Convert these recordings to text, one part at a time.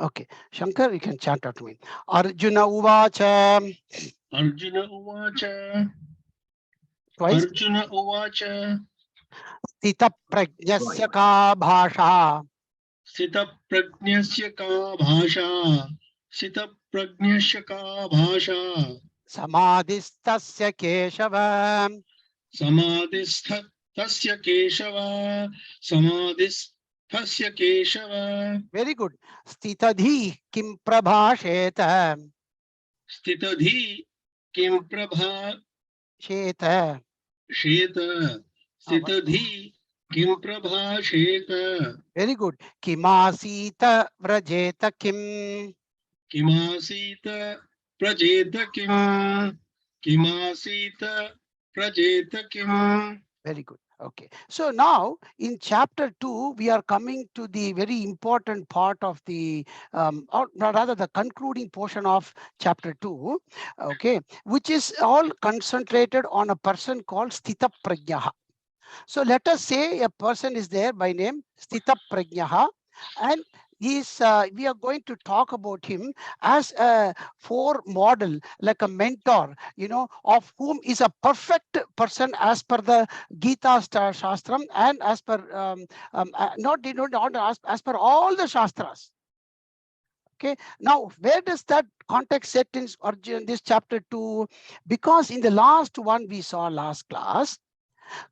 Okay, Shankar, you can chant out to me. Arjuna Uvacha. Arjuna Uvacha. Twice. Arjuna Uvacha. Sthita prajnasya ka bhasha. स्थितप्रज्ञस्य का भाषा स्थितप्रज्ञस्य का भाषा Samadhistasya Keshava. समाधिस्थ तस्य Keshav समाधिस्थस्य Keshav Very good. Sthitadhi kim prabhasheta. स्थितधि किं Prabha Sheta. शेत स्थितधि किं प्रभाषेत Very good. Kimasita vrajeta kim. किमासीत प्रजेत किमासीत प्रजेत किम्. Very good. Okay. So now in chapter 2, we are coming to the very important part of the, or rather the concluding portion of chapter 2, okay, which is all concentrated on a person called Sthita Prajnaha. So let us say a person is there by name Sthita Prajnaha, and we are going to talk about him as a fore model, like a mentor, of whom is a perfect person as per the Gita Shastram, and as per not as per all the Shastras. Okay, now where does that context set in Arjun, this chapter 2? Because in the last one we saw last class,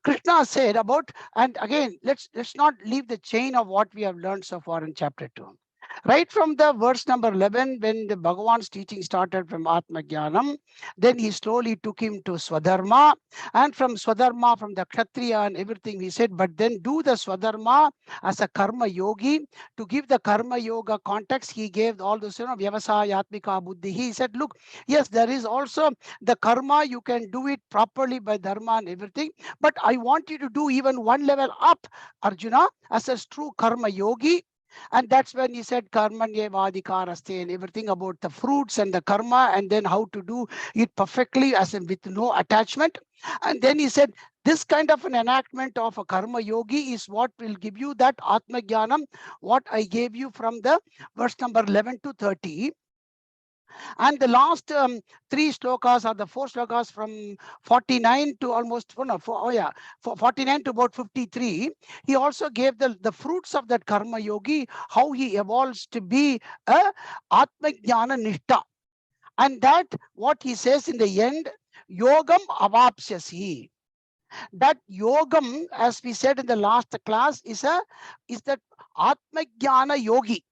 Krishna said about, and again, let's not leave the chain of what we have learned so far in chapter 2. Right from the verse number 11, when the Bhagavan's teaching started from Atma Jnanam, then he slowly took him to Swadharma, and from Swadharma, from the Kshatriya and everything, he said, but then do the Swadharma as a karma yogi. To give the karma yoga context, he gave all those, Vyavasaya, Atmika, Buddhi. He said, look, yes, there is also the karma, you can do it properly by dharma and everything, but I want you to do even one level up, Arjuna, as a true karma yogi. And that's when he said karmanyevadikaraste and everything about the fruits and the karma, and then how to do it perfectly as in with no attachment. And then he said, this kind of an enactment of a karma yogi is what will give you that Atma Jnanam, what I gave you from the verse number 11 to 30. And the last three slokas are the four slokas from 49 to almost, oh no, 49 to about 53. He also gave the fruits of that karma yogi, how he evolves to be a Atma Jnana Nishta. And that, what he says in the end, Yogam Avapsyasi. That Yogam, as we said in the last class, is that Atma Jnana Yogi.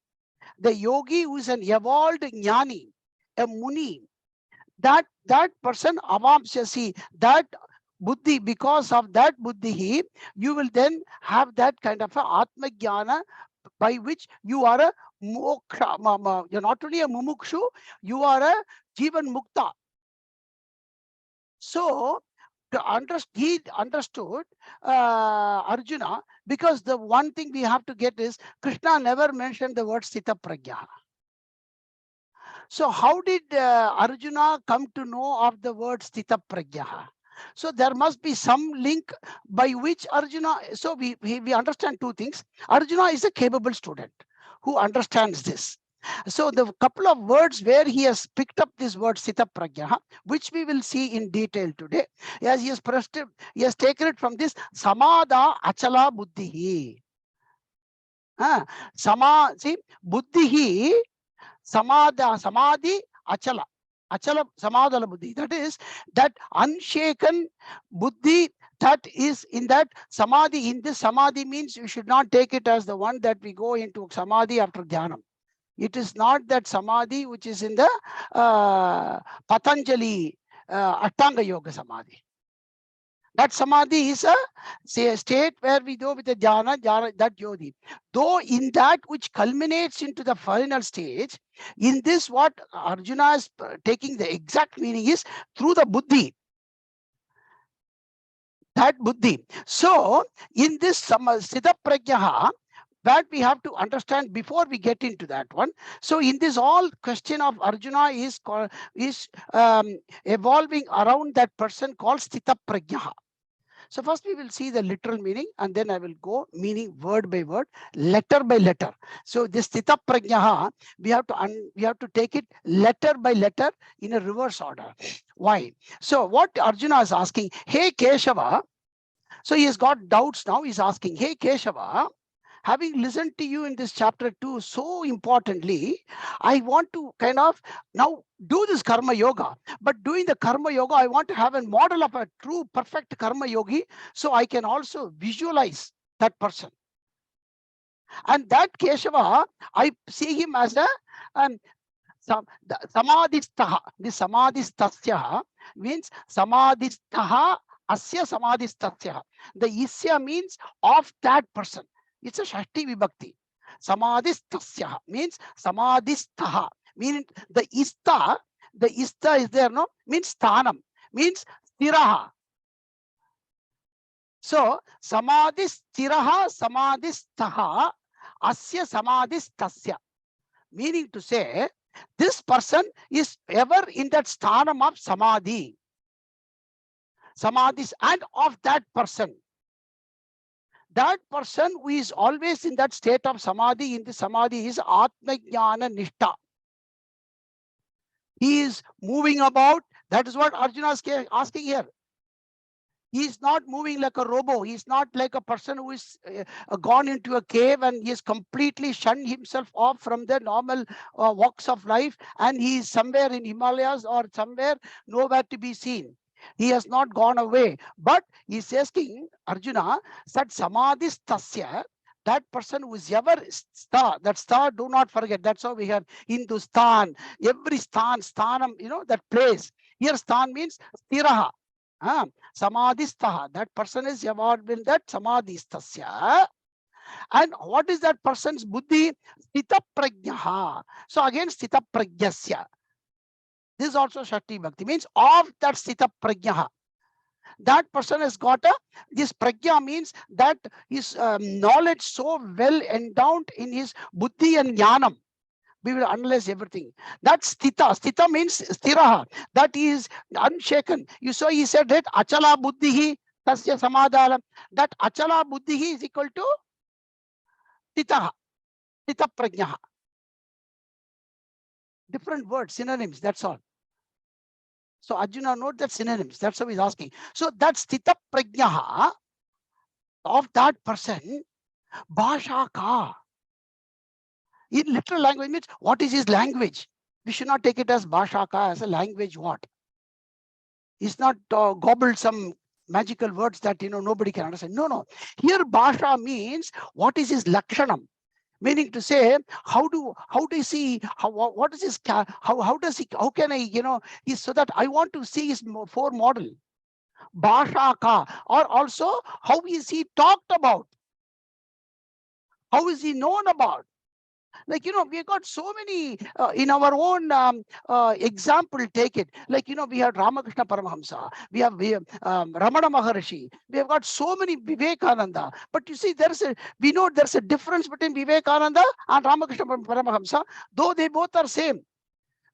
The yogi who is an evolved jnani, a muni, that person avamsyasi, that buddhi, because of that buddhi, you will then have that kind of a atma jnana, by which you are a moksha. You're not only a mumukshu, you are a jivan mukta. So he understood Arjuna, because the one thing we have to get is Krishna never mentioned the word Sthita Prajna. So how did Arjuna come to know of the word Sthita Prajna? So there must be some link by which Arjuna, so we understand two things. Arjuna is a capable student who understands this. So the couple of words where he has picked up this word Sthita Prajna, which we will see in detail today, as he has taken it from this Samada Achala Buddhihi. See, Buddhihi Samadhi Achala. Achala Samadhala Buddhi. That is that unshaken Buddhi that is in that Samadhi. In this Samadhi means you should not take it as the one that we go into Samadhi after Dhyanam. It is not that Samadhi which is in the Patanjali Ashtanga Yoga Samadhi. That Samadhi is a state where we go with the jhana, that yodi. Though in that which culminates into the final stage, in this what Arjuna is taking the exact meaning is through the buddhi. That buddhi. So in this Sthita Prajnaha, that we have to understand before we get into that one. So in this all question of Arjuna is evolving around that person called Sthita Prajnaha. So first we will see the literal meaning, and then I will go meaning word by word, letter by letter. So this Sthita Prajnaha, we have to take it letter by letter in a reverse order. Why? So what Arjuna is asking, hey Keshava, so he has got doubts now. He's asking, hey Keshava, having listened to you in this chapter 2 so importantly, I want to kind of now do this karma yoga. But doing the karma yoga, I want to have a model of a true perfect karma yogi, so I can also visualize that person. And that Keshava, I see him as a um, samadhistaha. The samadhistasya means samadhistaha asya samadhistasya. The isya means of that person. It's a shashti vibhakti. Samadhistasya means samadhistaha, meaning the ista is there, no, means sthanam, means stiraha. So samadhistiraha samadhistaha asya samadhistasya, meaning to say this person is ever in that sthanam of samadhis, and of that person who is always in that state of samadhi, in the samadhi, is atma jnana nishta. He is moving about. That is what Arjuna is asking here. He is not moving like a robo. He is not like a person who is gone into a cave and he has completely shunned himself off from the normal walks of life, and he is somewhere in Himalayas or somewhere nowhere to be seen. He has not gone away, but he is asking Arjuna that samadhistasya, that person who is ever star, that star, do not forget. That's how we have Hindustan, every sthanam, that place. Here sthan means stiraha. Samadhistaha, that person is evolved in that samadhistasya. And what is that person's buddhi? Sthita prajnaha. So again, Sthita prajnasya. This is also Shakti Bhakti, means of that Sthita prajnaha. That person has got this prajna means that his knowledge so well endowed in his buddhi and jnanam. We will analyze everything. That's Sthita. Sthita means stiraha. That is unshaken. You saw he said that achala buddhihi tasya samadhala. That achala buddhihi is equal to Sthita, Sthita prajnaha. Different words, synonyms, that's all. So Arjuna, note that synonyms. That's how he's asking. So that Sthita prajnaha of that person, bhasha ka. In literal language means what is his language? We should not take it as bhasha ka, as a language what? He's not gobbled some magical words that nobody can understand. No. Here bhasha means what is his lakshanam, meaning to say how does he, what is his, how can I is, so that I want to see his four model bhasha ka, or also how is he talked about, how is he known about. Like, we got so many in our own example, take it. Like, we have Ramakrishna Paramahamsa, we have Ramana Maharshi, we have got so many Vivekananda. But you see, we know there's a difference between Vivekananda and Ramakrishna Paramahamsa, though they both are same.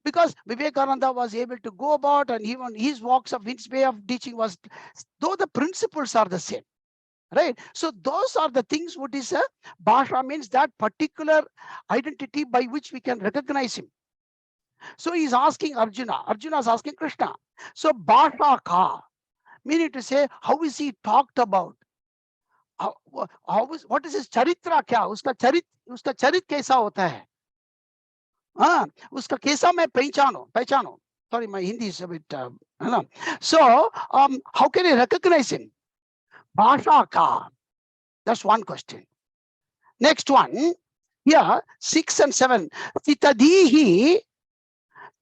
Because Vivekananda was able to go about, and even his walks of his way of teaching was, though the principles are the same. Right? So those are the things. What is a bhasha means that particular identity by which we can recognize him. So he's asking Arjuna. Arjuna is asking Krishna. So bhasha ka, meaning to say, how is he talked about? What is his charitra kya? Uska charit kaisa hota hai? Uska kaisa मैं पहचानो. Sorry, my Hindi is a bit. So how can I recognize him? Bhasha ka. That's one question. Next one, here 6 and 7. Sthitadihi,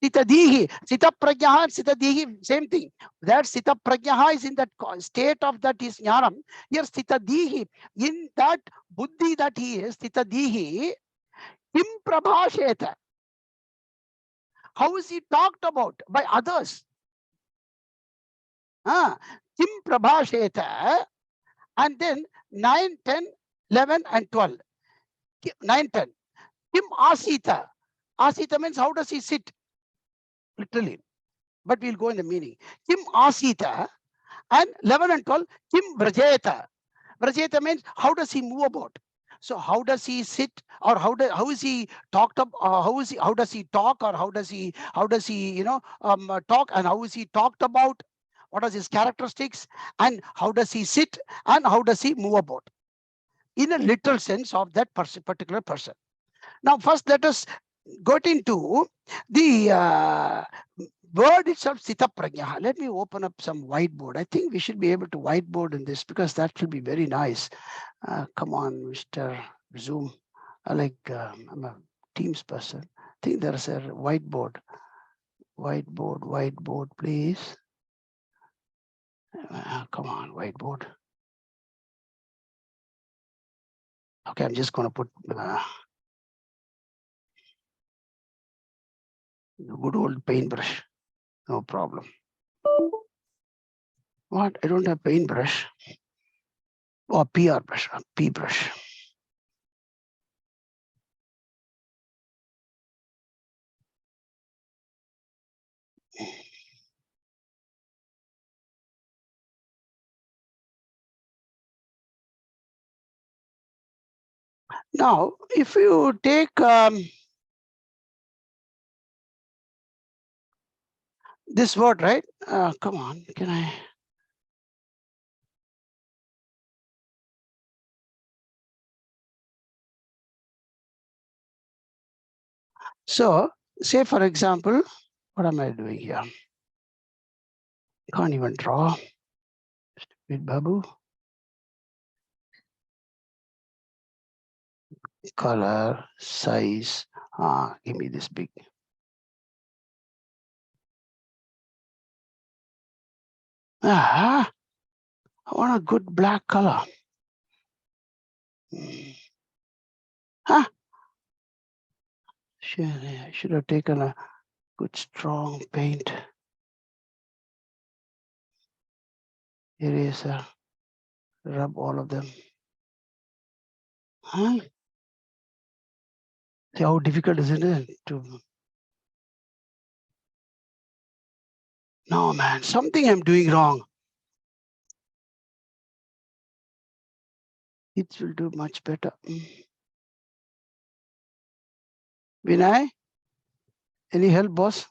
Sthita prajnaha and Sthitadihi, same thing. That Sthita prajnaha is in that state of that is jnanam. Here Sthitadihi, in that buddhi that he is, Sthitadihi, kim prabhasheta. How is he talked about by others? Kim prabhasheta. And then 9, 10, 11 and 12. 9, 10. Kim asita. Asita means how does he sit? Literally. But we'll go in the meaning. Kim asita. And 11 and 12, Kim Vrajeta. Vrajeta means how does he move about? So how does he sit, or how is he talked up? How does he talk, or how does he talk, and how is he talked about? What are his characteristics, and how does he sit, and how does he move about? In a literal sense of that particular person. Now, first let us get into the word itself, Sthita Prajna. Let me open up some whiteboard. I think we should be able to whiteboard in this because that will be very nice. Come on, Mr. Zoom. I'm a Teams person. I think there's a whiteboard. Whiteboard, please. Come on, whiteboard. Okay, I'm just going to put good old paintbrush. No problem. What? I don't have paintbrush. Or PR brush, P brush. Now, if you take this word, right? Come on, can I? So, say for example, what am I doing here? Can't even draw. Stupid Babu. Color, size. Give me this big. I want a good black color. I should have taken a good strong paint. Eraser. Rub all of them. See how difficult is it to? No, man, something I'm doing wrong. It will do much better. Vinay, any help, boss?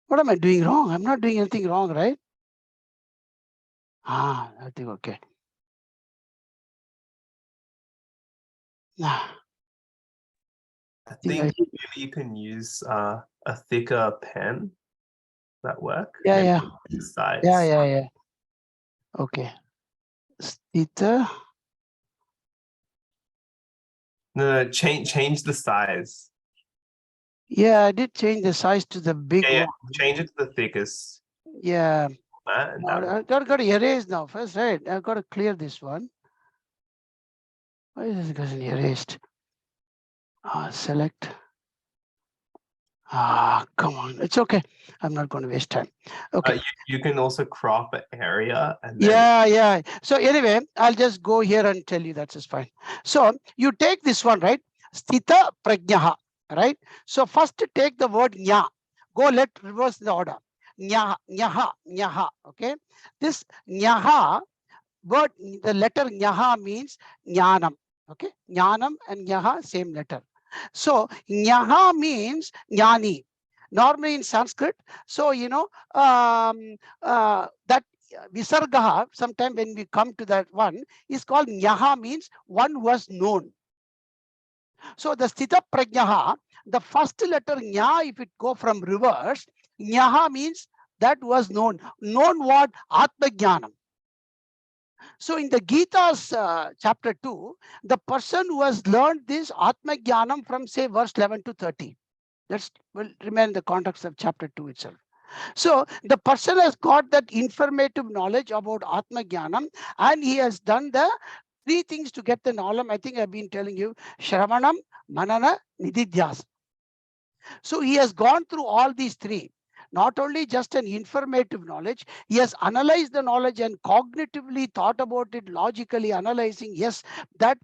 What am I doing wrong? I'm not doing anything wrong, right? I think okay. I think you can use a thicker pen. That work? Yeah. Size. Yeah. Okay. Sthitha. No, change the size. Yeah, I did change the size to the big one. Change it to the thickest. Yeah. I got to erase now first, right? I've got to clear this one. Why is this getting erased? Select. Come on. It's okay. I'm not going to waste time. Okay. You can also crop an area. And yeah. So anyway, I'll just go here and tell you that's just fine. So you take this one, right? Sthita prajnaha, right? So first take the word nya. Let's reverse the order. Nyaha. Okay. This nyaha word, the letter nyaha means jnanam. Okay. Jnanam and nyaha, same letter. So nyaha means jnani. Normally in Sanskrit, so that visarga, sometime when we come to that one, is called nyaha, means one was known. So the sthita prajnaha, the first letter nya, if it go from reverse, nyaha means that was known. Known what? Atma jnanam. So in the Gita's chapter 2, the person who has learned this Atma Jnanam from say verse 11 to 30. Will remain in the context of chapter 2 itself. So the person has got that informative knowledge about Atma Jnanam, and he has done the 3 things to get the knowledge. I think I've been telling you, Shravanam, Manana, Nididhyas. So he has gone through all these 3. not only just an informative knowledge, he has analyzed the knowledge and cognitively thought about it, logically analyzing, yes, that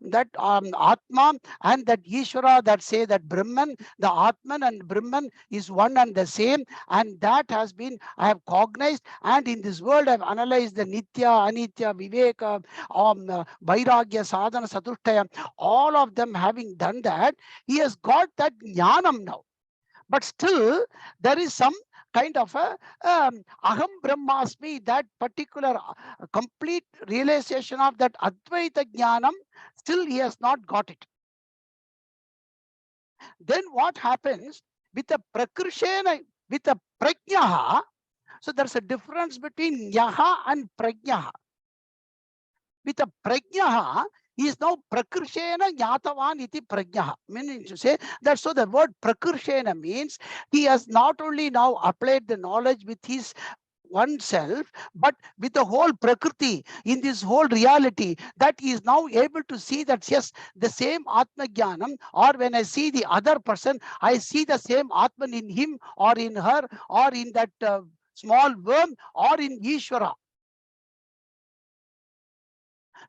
that Atma and that Ishvara, that say that Brahman, the Atman and Brahman is one and the same, and that has been, I have cognized, and in this world I have analyzed the Nitya, Anitya, Viveka, Vairagya, Sadhana, Satushtaya, all of them having done that, he has got that jnanam now. But still, there is some kind of a aham brahmasmi, that particular complete realization of that Advaita jnanam, still he has not got it. Then what happens with the prakrishena, with the prajnaha? So there's a difference between yaha and prajnaha. With a prajnaha, he is now prakrishena jnatavan iti prajnaha. Meaning to say that, so the word prakrishena means he has not only now applied the knowledge with his oneself, but with the whole prakriti, in this whole reality, that he is now able to see that, yes, the same Atma Jnanam, or when I see the other person, I see the same Atman in him or in her or in that small worm or in Ishvara.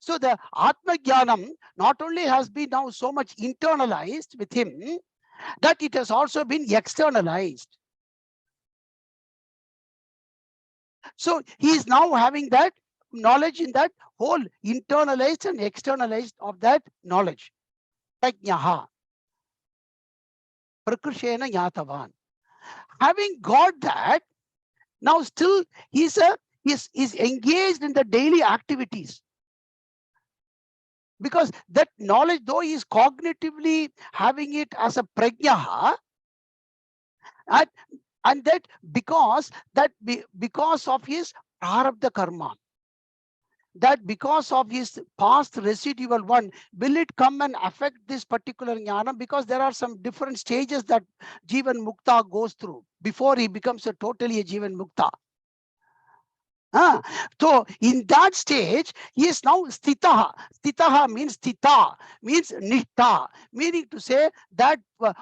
So the Atma Jnanam not only has been now so much internalized with him, that it has also been externalized. So he is now having that knowledge in that whole internalized and externalized of that knowledge. Prajnaha. Prakrishena Yatavan. Having got that, now still he's engaged in the daily activities. Because that knowledge, though he is cognitively having it as a prajnaha, and that because of his prarabdha karma, that because of his past residual one, will it come and affect this particular jnana? Because there are some different stages that Jivan Mukta goes through before he becomes a totally a Jivan Mukta. So in that stage, he is now Sthitaha. Sthitaha means Sthita, means Nishta, meaning to say that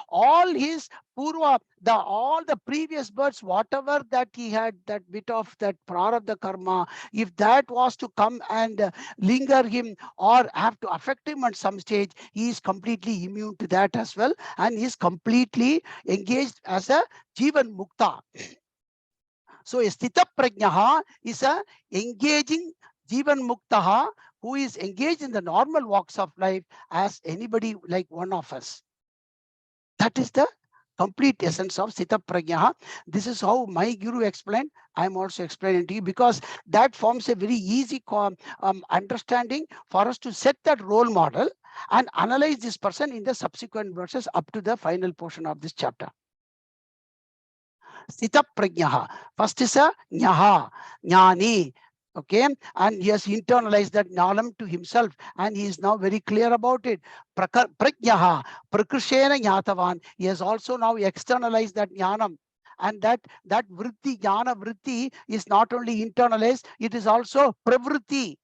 all his Purva, all the previous births, whatever that he had, that bit of that prarabdha karma, if that was to come and linger him or have to affect him at some stage, he is completely immune to that as well, and he is completely engaged as a Jivan Mukta. So a Sthita Prajnaha is a engaging Jivan Muktaha, who is engaged in the normal walks of life as anybody like one of us. That is the complete essence of Sthita Prajnaha. This is how my Guru explained. I'm also explaining to you, because that forms a very easy understanding for us to set that role model and analyze this person in the subsequent verses up to the final portion of this chapter. Sthita Prajnaha. First is a Nyaha, Jnani. Okay, and he has internalized that Jnanam to himself, and he is now very clear about it. Prajnaha, Prakrishena Jnatavan. He has also now externalized that Jnanam. And that vritti, jnana vritti, is not only internalized, it is also pravritti.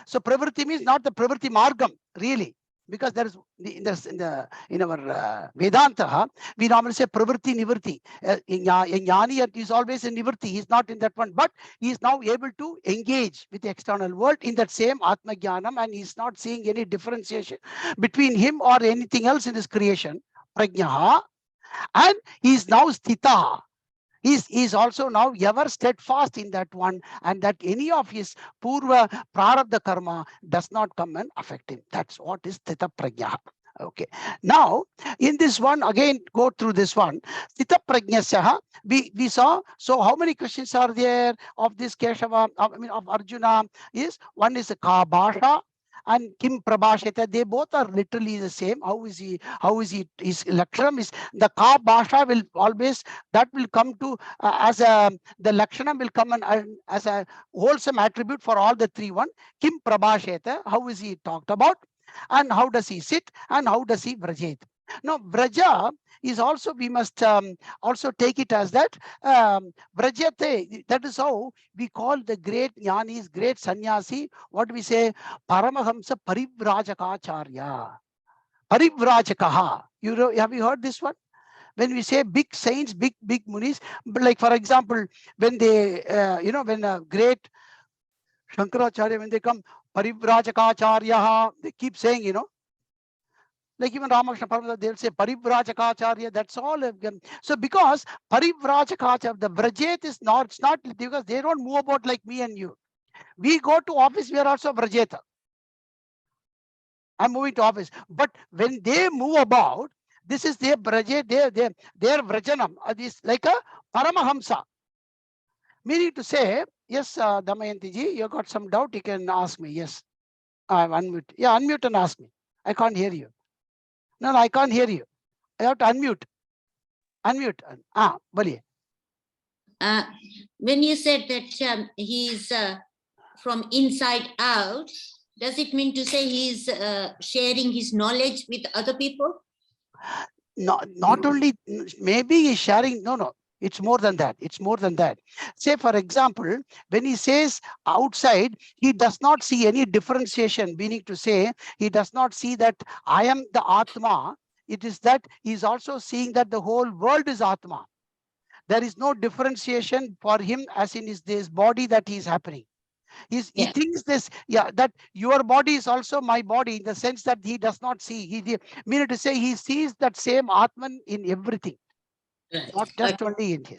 So pravritti means not the pravritti margam, really. Because there is in our Vedanta, we normally say pravritti nivrti. Jnani is always in nivrti. He's not in that one, but he is now able to engage with the external world in that same Atma Jnanam, and he's not seeing any differentiation between him or anything else in this creation. Prajnaha, and he is now Sthita. He's also now ever steadfast in that one, and that any of his purva prarabdha karma does not come and affect him. That's what is Sthita Prajna. Okay. Now, in this one, again, go through this one. Sthita Prajnasya, we saw. So, how many questions are there of this Keshava, of Arjuna? Is one is Ka Bhasha and Kim Prabhashita. They both are literally the same. How is he? His Lakshanam is the Ka Bhasha will always, that will come to as a, the Lakshanam will come as a wholesome attribute for all the three one. Kim Prabhashita, how is he talked about? And how does he sit, and how does he vrajet? Now, vraja is also, we must also take it as that vrajate. That is how we call the great jnanis, great sannyasi. What we say, Paramahamsa Parivrajaka Charya. Parivrajakaha. Have you heard this one? when we say big saints, big munis, but like for example, when they, when a great Shankaracharya, when they come, Parivrajakaacharya, they keep saying, like even Ramakrishna Paramahansa, they'll say Parivrajakaacharya, that's all. So because Parivrajakaacharya, the Vrajet is not, it's not because they don't move about like me and you. We go to office, we are also Vrajeta. I'm moving to office. But when they move about, this is their Vrajet, their Vrajanam. This like a Paramahamsa. Meaning to say, yes, Damayanti ji, you got some doubt, you can ask me. Yes. I'm unmute. Yeah, unmute and ask me. I can't hear you. No, I can't hear you. I have to unmute. Unmute. Boliye. When you said that he's from inside out, does it mean to say he's sharing his knowledge with other people? Not only, maybe he's sharing, no. It's more than that. It's more than that. Say, for example, when he says outside, he does not see any differentiation, meaning to say, he does not see that I am the Atma. It is that he's also seeing that the whole world is Atma. There is no differentiation for him as in this body that is happening. He thinks this, that your body is also my body, in the sense that he does not see. Meaning to say, he sees that same Atman in everything. Right. Not just only in his.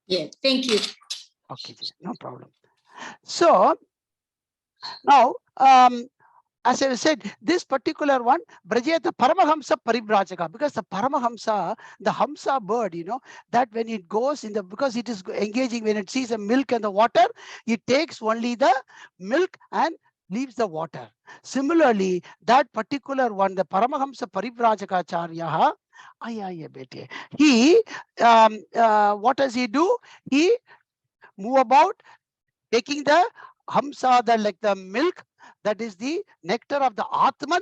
Yeah, thank you. Okay, no problem. So now, as I said, this particular one, Brajeta Paramahamsa Parivrajaka, because the Paramahamsa, the Hamsa bird, that when it goes in because it is engaging, when it sees the milk and the water, it takes only the milk and leaves the water. Similarly, that particular one, the Paramahamsa Parivrajaka Charya, he, what does he do? He move about taking the Hamsa, the milk, that is the nectar of the Atman,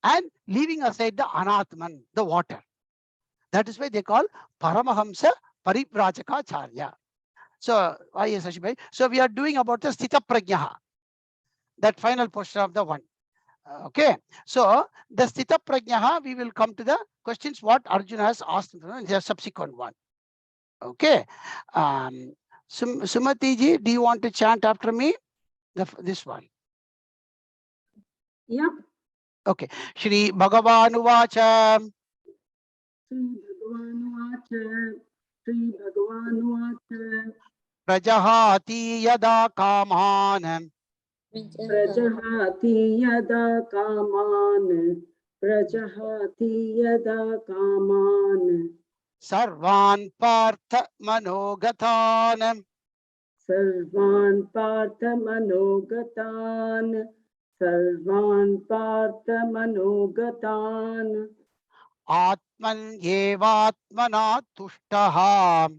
and leaving aside the Anatman, the water. That is why they call Paramahamsa Parivrajaka. So, yes, Ashibhai. So we are doing about the Sthita Prajnaha, that final portion of the one. Okay. So the Sthita Prajnaha, we will come to the questions what Arjuna has asked in the subsequent one. Okay. Sumati ji, do you want to chant after me? This one. Yeah. Okay. Shri Bhagavan Bhagavan Prajahati yada kaman Prajahati yada kaman Sarvan Partha Manogatan Sarvan Partha Manogatan Atman Yevatmana Tushtaha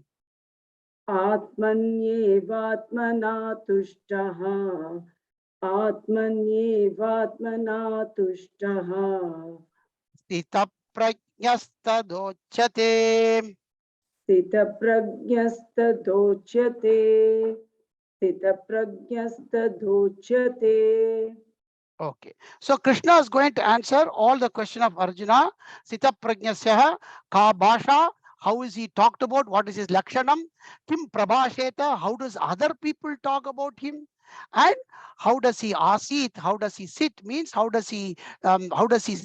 Atmanyevatmana tushtaha Sthita Prajnastadochyate. Sthita Okay. So Krishna is going to answer all the question of Arjuna. Sthita Prajnasya Ka Bhasha. How is he talked about? What is his Lakshanam? Kim Prabhasheta. How does other people talk about him? And how does he asit? How does he sit? Means how does he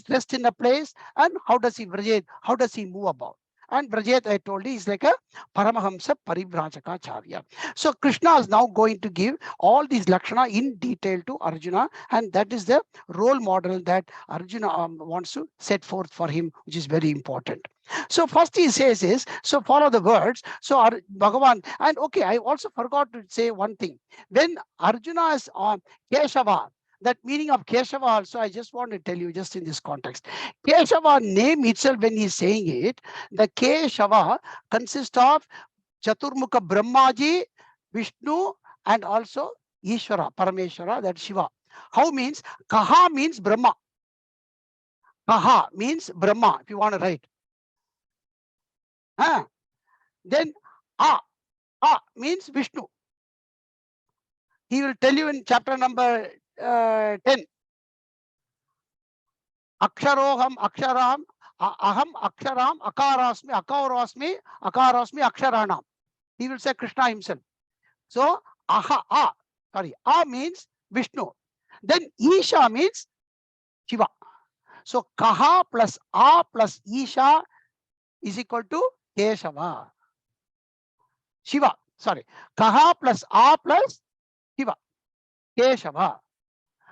rest in a place? And how does he Vrajet? How does he move about? And Vrajet, I told you, is like a Paramahamsa Parivrajaka. So Krishna is now going to give all these Lakshana in detail to Arjuna, and that is the role model that Arjuna wants to set forth for him, which is very important. So first he says is, so follow the words. So Bhagavan, and okay, I also forgot to say one thing. When Arjuna is on Keshava, that meaning of Keshava also, I just want to tell you just in this context. Keshava name itself, when he's saying it, the Keshava consists of Chaturmukha Brahmaji, Vishnu, and also Ishvara, Parameshwara, that Shiva. How means? Kaha means Brahma. Kaha means Brahma, if you want to write. Then A means Vishnu. He will tell you in chapter number 10. Aksharoham, Aksharam, Aham aksharam akarasmi akarasmi akarasmi aksharanam. He will say Krishna himself. So A means Vishnu. Then Isha means Shiva. So Kaha plus A plus Isha is equal to Keshava. Shiva. Sorry. Kaha plus A plus Shiva. Keshava.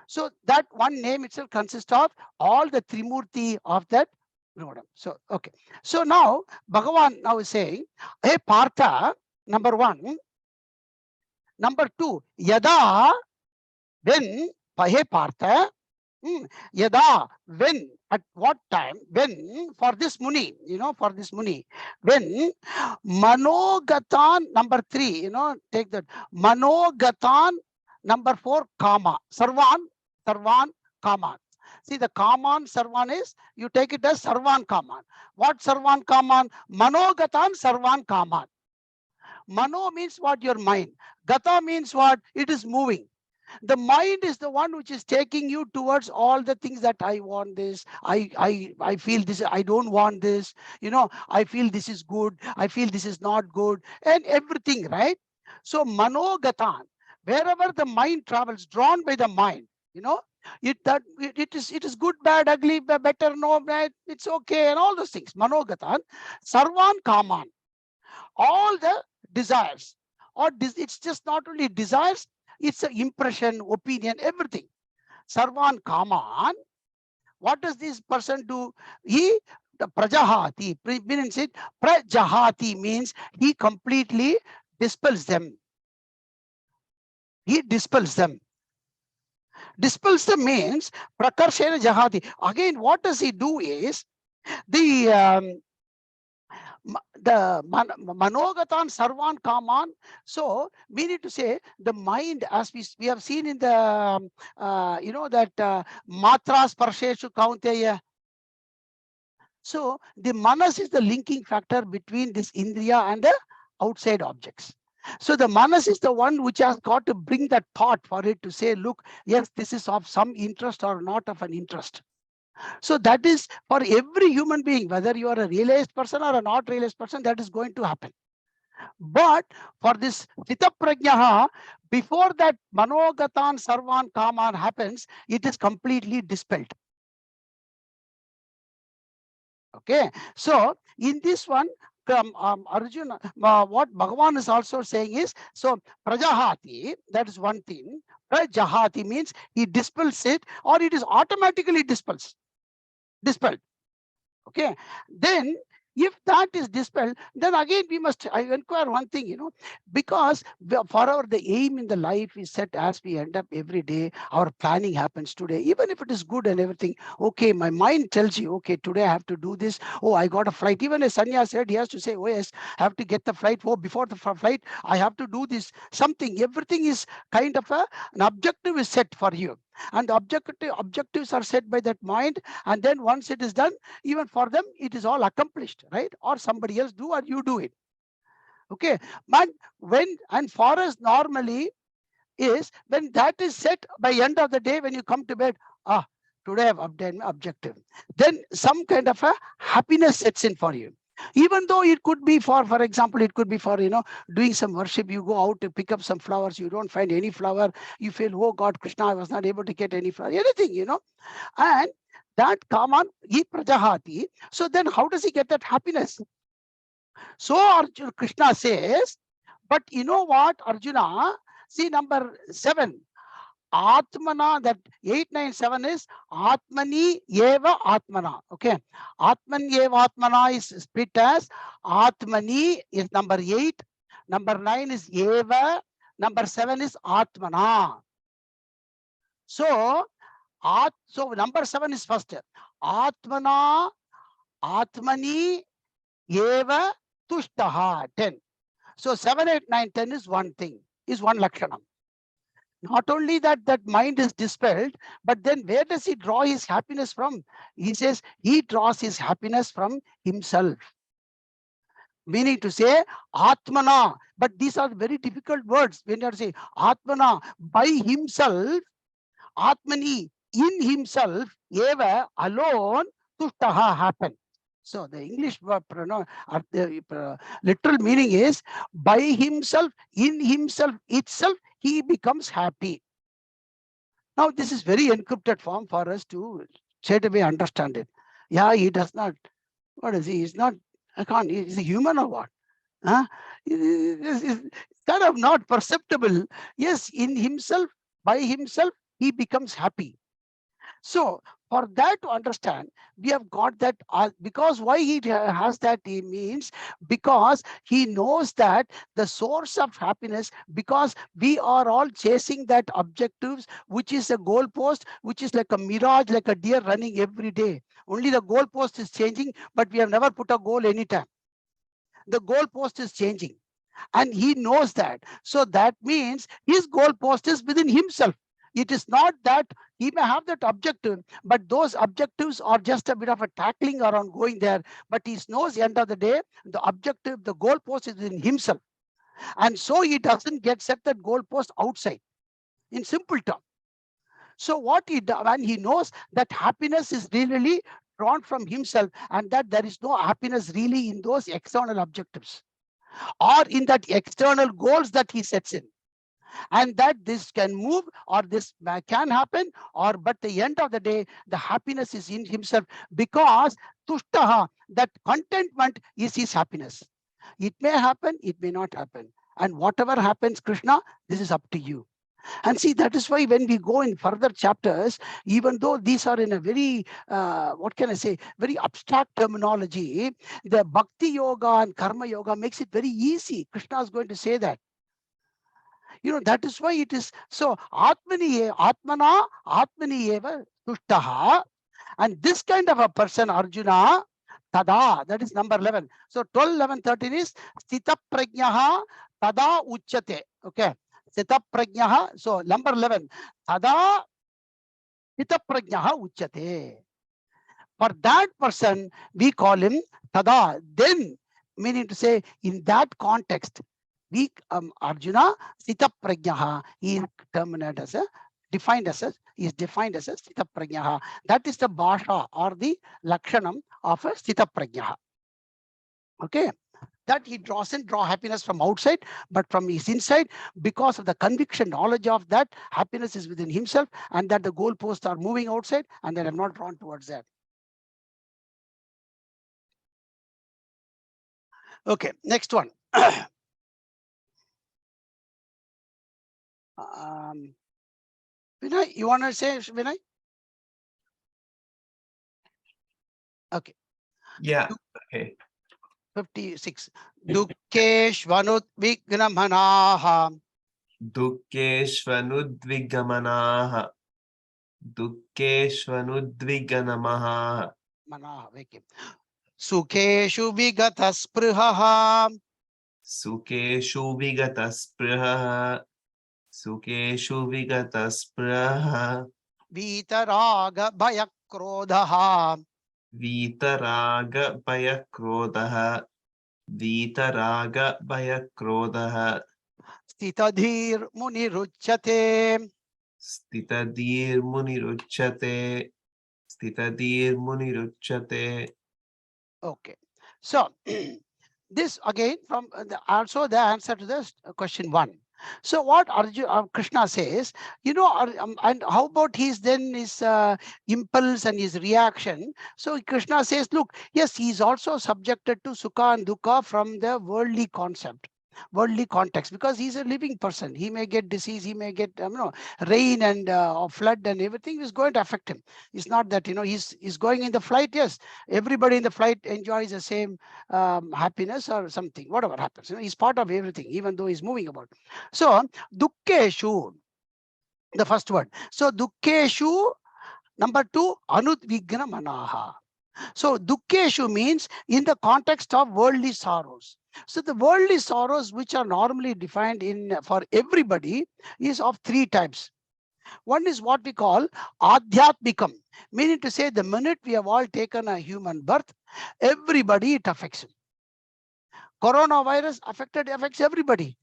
So that one name itself consists of all the Trimurti of that Lord. So okay. So now Bhagavan now is saying, hey Partha, number one. Number two, Yada, when, hey Partha, Yada, when, at what time, when, for this Muni, for this Muni, when Manogatan, number three, take that, Manogatan, number four, Kama, Sarvan, Kaman. See, the Kaman, Sarvan is, you take it as Sarvan Kaman. What Sarvan Kaman? Manogatan, Sarvan Kaman. Mano means what? Your mind. Gata means what? It is moving. The mind is the one which is taking you towards all the things that I want this, I feel this, I don't want this, I feel this is good, I feel this is not good, and everything, right? So Manogatan, wherever the mind travels, drawn by the mind, it is good, bad, ugly, better, no, bad, it's okay, and all those things. Manogatan, Sarvan Kaman, all the desires, or it's just not only desires, it's an impression, opinion, everything. Sarvan Kaman. What does this person do? He, the Prajahati, means it, Prajahati means he completely dispels them. He dispels them. Dispels them means Prakarshena Jahati. Again, what does he do is the Manogatan Sarvan Kaman. So we need to say the mind, as we have seen in the that Matras Parsheshu Kaunteya. So the Manas is the linking factor between this Indriya and the outside objects. So the Manas is the one which has got to bring that thought for it to say, look, yes, this is of some interest or not of an interest. So that is for every human being, whether you are a realized person or a not realized person, that is going to happen. But for this Sthitha Prajnaha, before that Manogatan Sarvan Kaman happens, it is completely dispelled. Okay, so in this one, Arjuna, what Bhagavan is also saying is, so Prajahati, that is one thing. Prajahati means he dispels it, or it is automatically dispelled. Okay, then if that is dispelled, then again we must inquire one thing, because for the aim in the life is set as we end up every day, our planning happens today, even if it is good and everything. Okay, my mind tells you, okay, today I have to do this. Oh, I got a flight. Even as Sanya said, he has to say, oh yes, I have to get the flight. Oh, before the flight, I have to do this something. Everything is kind of an objective is set for you. And the objectives are set by that mind, and then once it is done, even for them it is all accomplished, right? Or somebody else do, or you do it. Okay, but when, and for us normally is when that is set by end of the day, when you come to bed, today I've obtained my objective, then some kind of a happiness sets in for you. Even though it could be for example, it could be for doing some worship. You go out to pick up some flowers, you don't find any flower, you feel, oh God, Krishna, I was not able to get any flower, anything, and that Kaman, he Prajahati. So then how does he get that happiness? So Arjuna, Krishna says, but you know what, Arjuna, see number 7, Atmana, that 897 is Atmani Eva Atmana. Okay, Atman Eva Atmana is split as Atmani is number 8, number 9 is Eva, number 7 is Atmana. So number 7 is first. Atmana, Atmani Eva Tushtaha 10. So 7, 8, 9, 10 is one thing, is one Lakshanam. Not only that mind is dispelled, but then where does he draw his happiness from? He says he draws his happiness from himself. Meaning to say Atmana, but these are very difficult words. When you say Atmana, by himself, Atmani, in himself, eva, alone, tushtaha, happen. So the English literal meaning is by himself, in himself itself, he becomes happy. Now this is very encrypted form for us to straight away understand it. Yeah, he does not. What is he? He's not. I can't. He's a human or what? Huh? It's kind of not perceptible. Yes, in himself, by himself, he becomes happy. So for that to understand, we have got that because why he has that, he means because he knows that the source of happiness, because we are all chasing that objectives, which is a goalpost, which is like a mirage, like a deer running every day. Only the goalpost is changing, but we have never put a goal anytime. The goalpost is changing. And he knows that. So that means his goalpost is within himself. It is not that he may have that objective, but those objectives are just a bit of a tackling around going there. But he knows end of the day, the objective, the goalpost is in himself. And so he doesn't get set that goalpost outside, in simple terms. So what he does, and he knows that happiness is really drawn from himself, and that there is no happiness really in those external objectives or in that external goals that he sets in, and that this can move or this can happen, or but the end of the day, the happiness is in himself, because tushtaha, that contentment is his happiness. It may happen, it may not happen, and whatever happens, Krishna, this is up to you. And see, that is why when we go in further chapters, even though these are in a very, what can I say, very abstract terminology, the bhakti yoga and karma yoga makes it very easy. Krishna is going to say that. That is why it is so atmani eva tushtaha. And this kind of a person, Arjuna, tada, that is number 11. So 12, 11, 13 is sthita prajnaha tada uchyate. Okay. Sthita prajnaha. So number 11, tada sthita prajnaha uchyate. For that person, we call him tada. Then, meaning to say, in that context, we Arjuna sthita prajnaha, he is defined as a sthita prajnaha. That is the bhasha or the lakshanam of a sthita prajnaha. Okay, that he doesn't draw happiness from outside, but from his inside, because of the conviction, knowledge of that happiness is within himself, and that the goalposts are moving outside, and they are not drawn towards that. Okay, next one. Vinay, you want to say, Vinay? Okay. Yeah. Okay. 56. Dukkeshvanudvignamanaha. Dukkeshvanudvigamanaha. Dukkeshvanudviganamaha. Manaha, okay. Sukheshu vigataspruhaha. Sukeshu vigataspruhaha. Sukeshu vigataspruhaha. Vitaraga bhayakrodhaha. Vitaraga bhayakrodhaha. Vitaraga bhayakrodhaha. Sthitadhir muniruchyate. Sthitadir muniruchyate. Sthitadir muniruchyate. Okay. So this again from also the answer to this question 1. So what Arjuna, Krishna says, and how about his impulse and his reaction? So Krishna says, look, yes, he is also subjected to sukha and dukkha from the worldly concept, worldly context, because he's a living person. He may get disease, he may get rain and flood, and everything is going to affect him. It's not that he's going in the flight. Yes, everybody in the flight enjoys the same happiness or something, whatever happens. He's part of everything, even though he's moving about. So dukkeshu, the first word. So dukkeshu, number 2, anudvigna manaha. So dukkeshu means in the context of worldly sorrows. So the worldly sorrows, which are normally defined for everybody, is of 3 types. One is what we call adhyatmikam, meaning to say the minute we have all taken a human birth, everybody it affects. Coronavirus affects everybody,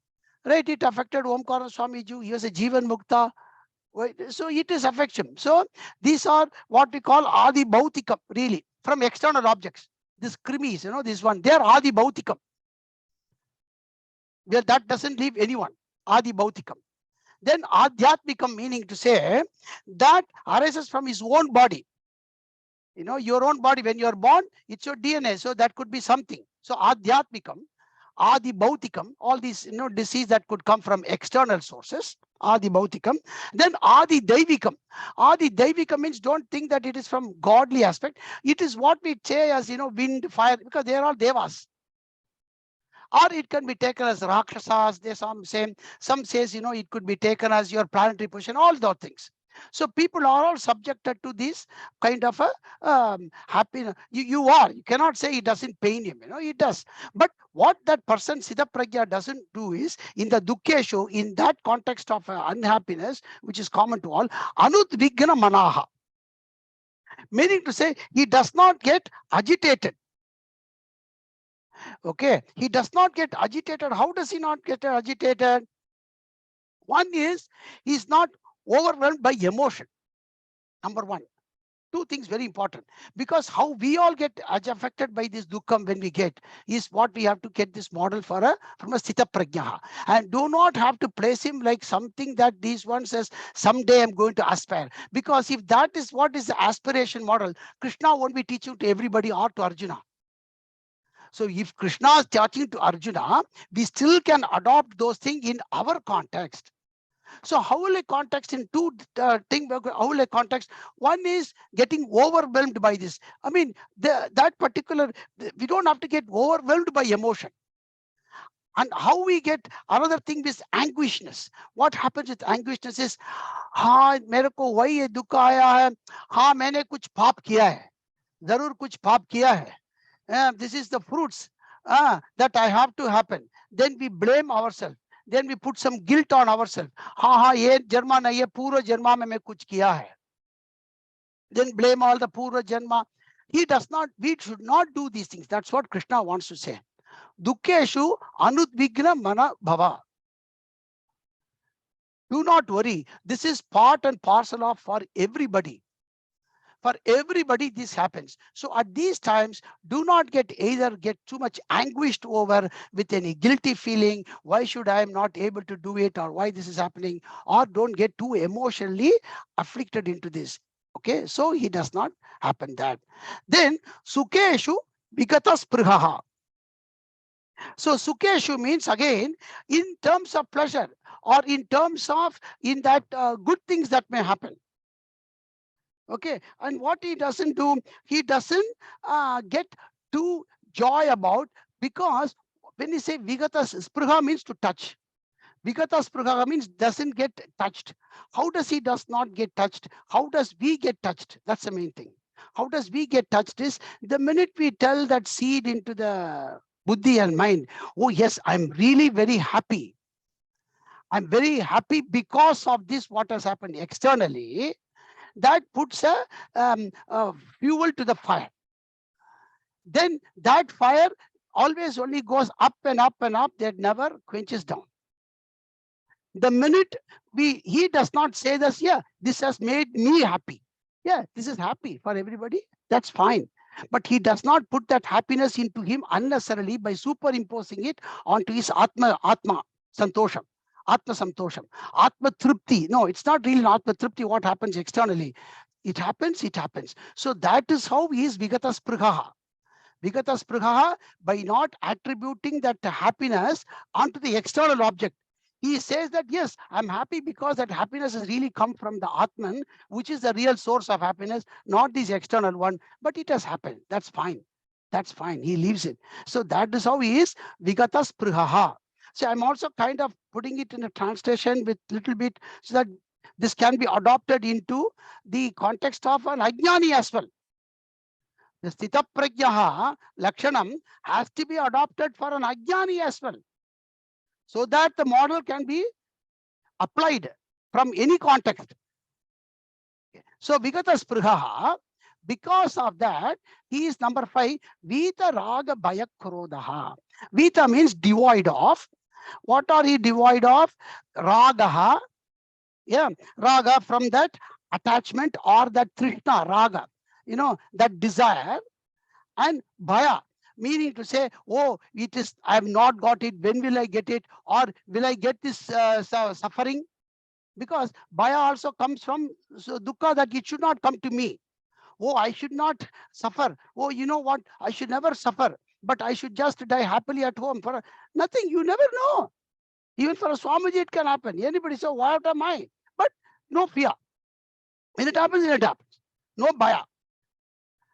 right? It affected Omkara Swamiji. He was a Jivan Mukta. So it is affection. So these are what we call adi bhautikam, really, from external objects. this krimis, this one, they are adi bhautikam. Where that doesn't leave anyone, adi bhautikam. Then adhyatmikam, meaning to say that arises from his own body. Your own body, when you are born, it's your DNA, so that could be something. So adhyatmikam, adi bhautikam, all these disease that could come from external sources, adi bhautikam. Then adi daivikam. Adi daivikam means, don't think that it is from godly aspect. It is what we say as wind, fire, because they are all devas. Or it can be taken as rakshasas. There's some says it could be taken as your planetary position, all those things. So people are all subjected to this kind of a happiness. You cannot say it doesn't pain him, it does. But what that person Sthita Pragya doesn't do is, in the dukkeshu, in that context of unhappiness, which is common to all, anudvigna manaha, meaning to say he does not get agitated. Okay, he does not get agitated. How does he not get agitated? One is, he's not overwhelmed by emotion. Number one. Two things very important, because how we all get affected by this dukkham when we get is what we have to get this model from a Sthita Prajna, and do not have to place him like something that these one says someday I'm going to aspire, because if that is what is the aspiration model, Krishna won't be teaching to everybody or to Arjuna. So if Krishna is teaching to Arjuna, we still can adopt those things in our context. So how will I context in two things? How will I context? One is getting overwhelmed by this. I mean, that particular, we don't have to get overwhelmed by emotion. And how we get, another thing is anguishness. What happens with anguishness is, हाँ मेरे को वही ये दुख आया है, हाँ मैंने कुछ पाप किया है, जरूर कुछ पाप किया है. This is the fruits that I have to happen. Then we blame ourselves. Then we put some guilt on ourselves. हाँ ये जन्मा नहीं है, पूर्व जन्मा में मैं कुछ किया है. Then blame all the purva janma. He does not. We should not do these things. That's what Krishna wants to say. Dukkeshu anudvigna mana bhava. Do not worry. This is part and parcel of for everybody. For everybody, this happens. So at these times, do not get too much anguished over with any guilty feeling. Why should I am not able to do it, or why this is happening, or don't get too emotionally afflicted into this. Okay, so he does not happen that. Then sukeshu vigata sprihaha. So sukeshu means, again, in terms of pleasure, or in terms of in that good things that may happen. Okay, and what he doesn't do, he doesn't get too joy about, because when you say vigata spriha means to touch. Vigata spriha means doesn't get touched. How does he does not get touched? How does we get touched? That's the main thing. How does we get touched is, the minute we tell that seed into the buddhi and mind, oh yes, I'm really very happy. I'm very happy because of this, what has happened externally. That puts a fuel to the fire. Then that fire always only goes up and up and up. That never quenches down. The minute he does not say this, yeah, this has made me happy. Yeah, this is happy for everybody. That's fine. But he does not put that happiness into him unnecessarily by superimposing it onto his atma santosham. Atma Santosham, Atma Tripti. No, it's not really Atma Tripti what happens externally. It happens. So that is how he is Vigata Sprihaha. Vigata Sprihaha, by not attributing that happiness onto the external object. He says that, yes, I'm happy because that happiness has really come from the Atman, which is the real source of happiness, not this external one. But it has happened. That's fine. That's fine. He leaves it. So that is how he is Vigata Sprihaha. So I'm also kind of putting it in a translation with little bit, so that this can be adopted into the context of an ajnani as well. The Sthita Prajnaha Lakshanam has to be adopted for an ajnani as well, so that the model can be applied from any context. So Vigata Sprihaha, because of that, he is number 5, Vita Raga Bhaya Krodhaha. Vita means devoid of. What are he devoid of? Ragaha. Yeah, raga, from that attachment or that trishna, raga, that desire. And bhaya, meaning to say, oh, it is, I have not got it. When will I get it? Or will I get this suffering? Because bhaya also comes from dukkha, that it should not come to me. Oh, I should not suffer. Oh, you know what? I should never suffer, but I should just die happily at home. For nothing, you never know. Even for a Swamiji, it can happen. Anybody say, what am I? But no fear. When it happens, it happens. No bhaya.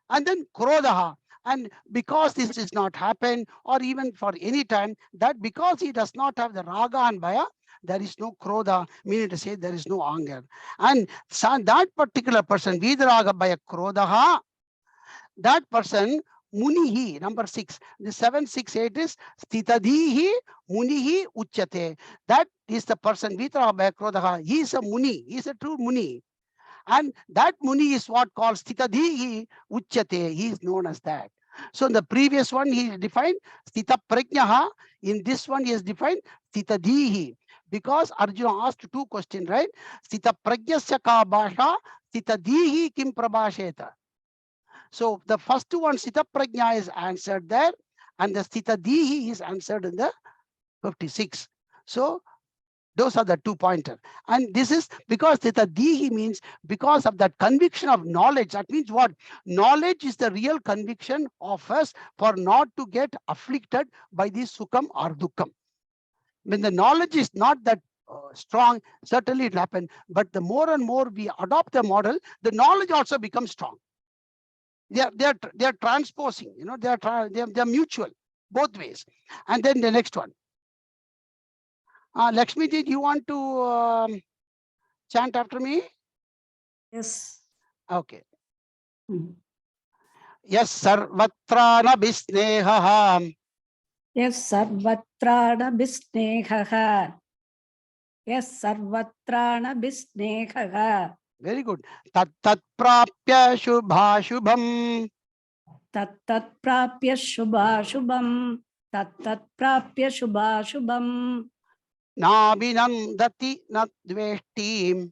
And then krodaha. And because this does not happen, or even for any time, that because he does not have the raga and bhaya, there is no krodha, meaning to say there is no anger. And that particular person, vidraga bhaya krodaha, that person, munihi, number 6, the 768 is sthitadhihi munihi uchyate. That is the person, vidraga bhaya krodaha. He is a muni, he is a true muni. And that muni is what called sthitadhihi uchyate. He is known as that. So in the previous one, he defined sthita prajnaha. In this one, he has defined sthitadhihi. Because Arjuna asked 2 questions, right? Sthita prajnasya ka bhasha, sthitadhihi kim prabhasheta. So the first one, sthita prajna, is answered there, and the sthitadhihi is answered in the 56. So those are the 2 pointers. And this is because Sthita Dihi means because of that conviction of knowledge. That means what? Knowledge is the real conviction of us for not to get afflicted by the Sukham or Dukkham. When the knowledge is not that strong, certainly it will happen. But the more and more we adopt the model, the knowledge also becomes strong. They are transposing, you know, they are mutual, both ways. And then the next one. Lakshmi ji, do you want to chant after me? Yes. Okay. Mhm. Yes, sarvatra na bisneha. Yes, sarvatrana bisnehaha. Yes, sarvatrana bisnehaha. Very good. Tat tat prapya shubha shubham. Tat tat prapya shubha shubham. Tat tat prapya shubha shubham. Nabhinandati na dveshtim.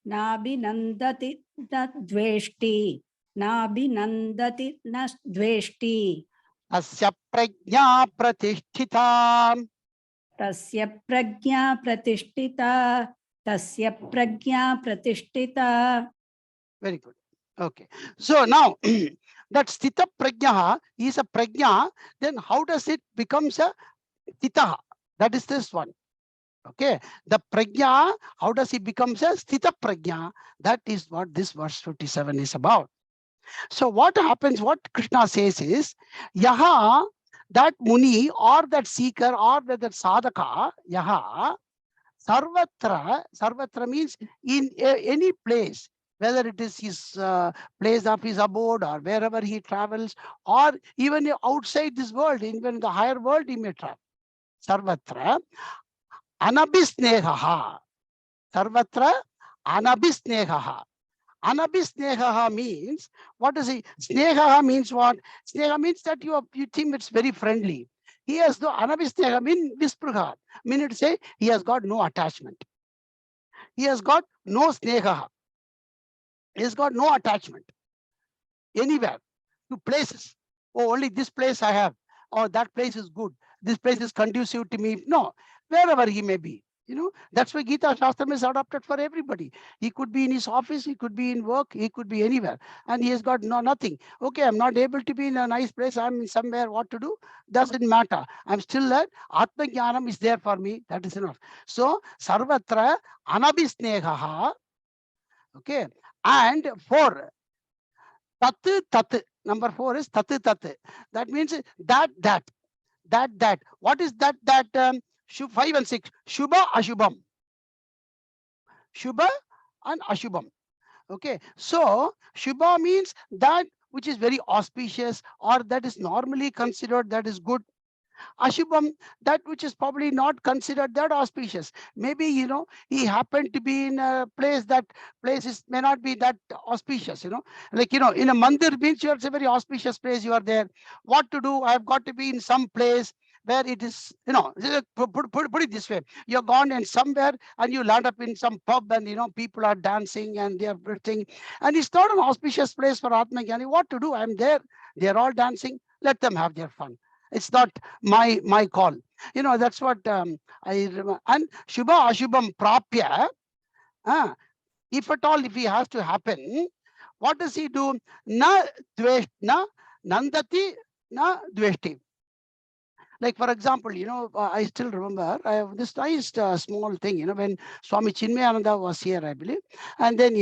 Nabhinandati na dveshti. Nabhinandati na dveshti. Asya prajna pratisthita. Tasya prajna pratishtita. Tasya prajna pratishtita. Very good. Okay. So now that sthita prajna is a prajna, then how does it becomes a sthita? That is this one. Okay, the prajna, how does it becomes a sthita prajna? That is what this verse 57 is about. So what happens, what Krishna says is, yaha, that muni or that seeker or that sadhaka, yaha, sarvatra means in any place, whether it is his place of his abode or wherever he travels, or even outside this world, even the higher world he may travel. Sarvatra. Anabhisnehaha. Sarvatra anabhisnehaha. Anabhisnehaha means, what is it? Snehaha means what? Sneha means that you think it's very friendly. He has no anabhisneha, mean vispruha. Meaning to say, he has got no attachment. He has got no snehaha. He has got no attachment anywhere to places. Oh, only this place I have. Or that place is good. This place is conducive to me. No, wherever he may be. You know, that's why Gita Shastram is adopted for everybody. He could be in his office, he could be in work, he could be anywhere. And he has got nothing. Okay, I'm not able to be in a nice place. I'm in somewhere, what to do? Doesn't matter. I'm still there. Atma Jnanam is there for me. That is enough. So, Sarvatra Anabhisnehaha. Okay. And 4. Tat tat. Number 4 is tat tat. That means that. What is that? 5 and 6. Shubha Ashubham. Shubha and Ashubham. Okay. So Shubha means that which is very auspicious, or that is normally considered that is good. Ashubham, that which is probably not considered that auspicious. Maybe, you know, he happened to be in a place, that place may not be that auspicious, you know. Like, you know, in a mandir means it's a very auspicious place, you are there. What to do? I've got to be in some place where it is, put it this way. You're gone and somewhere and you land up in some pub and, people are dancing and they're everything. And it's not an auspicious place for Atmagyani. What to do? I'm there. They're all dancing. Let them have their fun. It's not my call. That's what I remember. And Shubha Ashubham Prapya, if at all, if he has to happen, what does he do? Na dvesh, na nandati, na dveshti. Like, for example, I still remember I have this nice small thing, when Swami Chinmayananda was here, I believe. And then,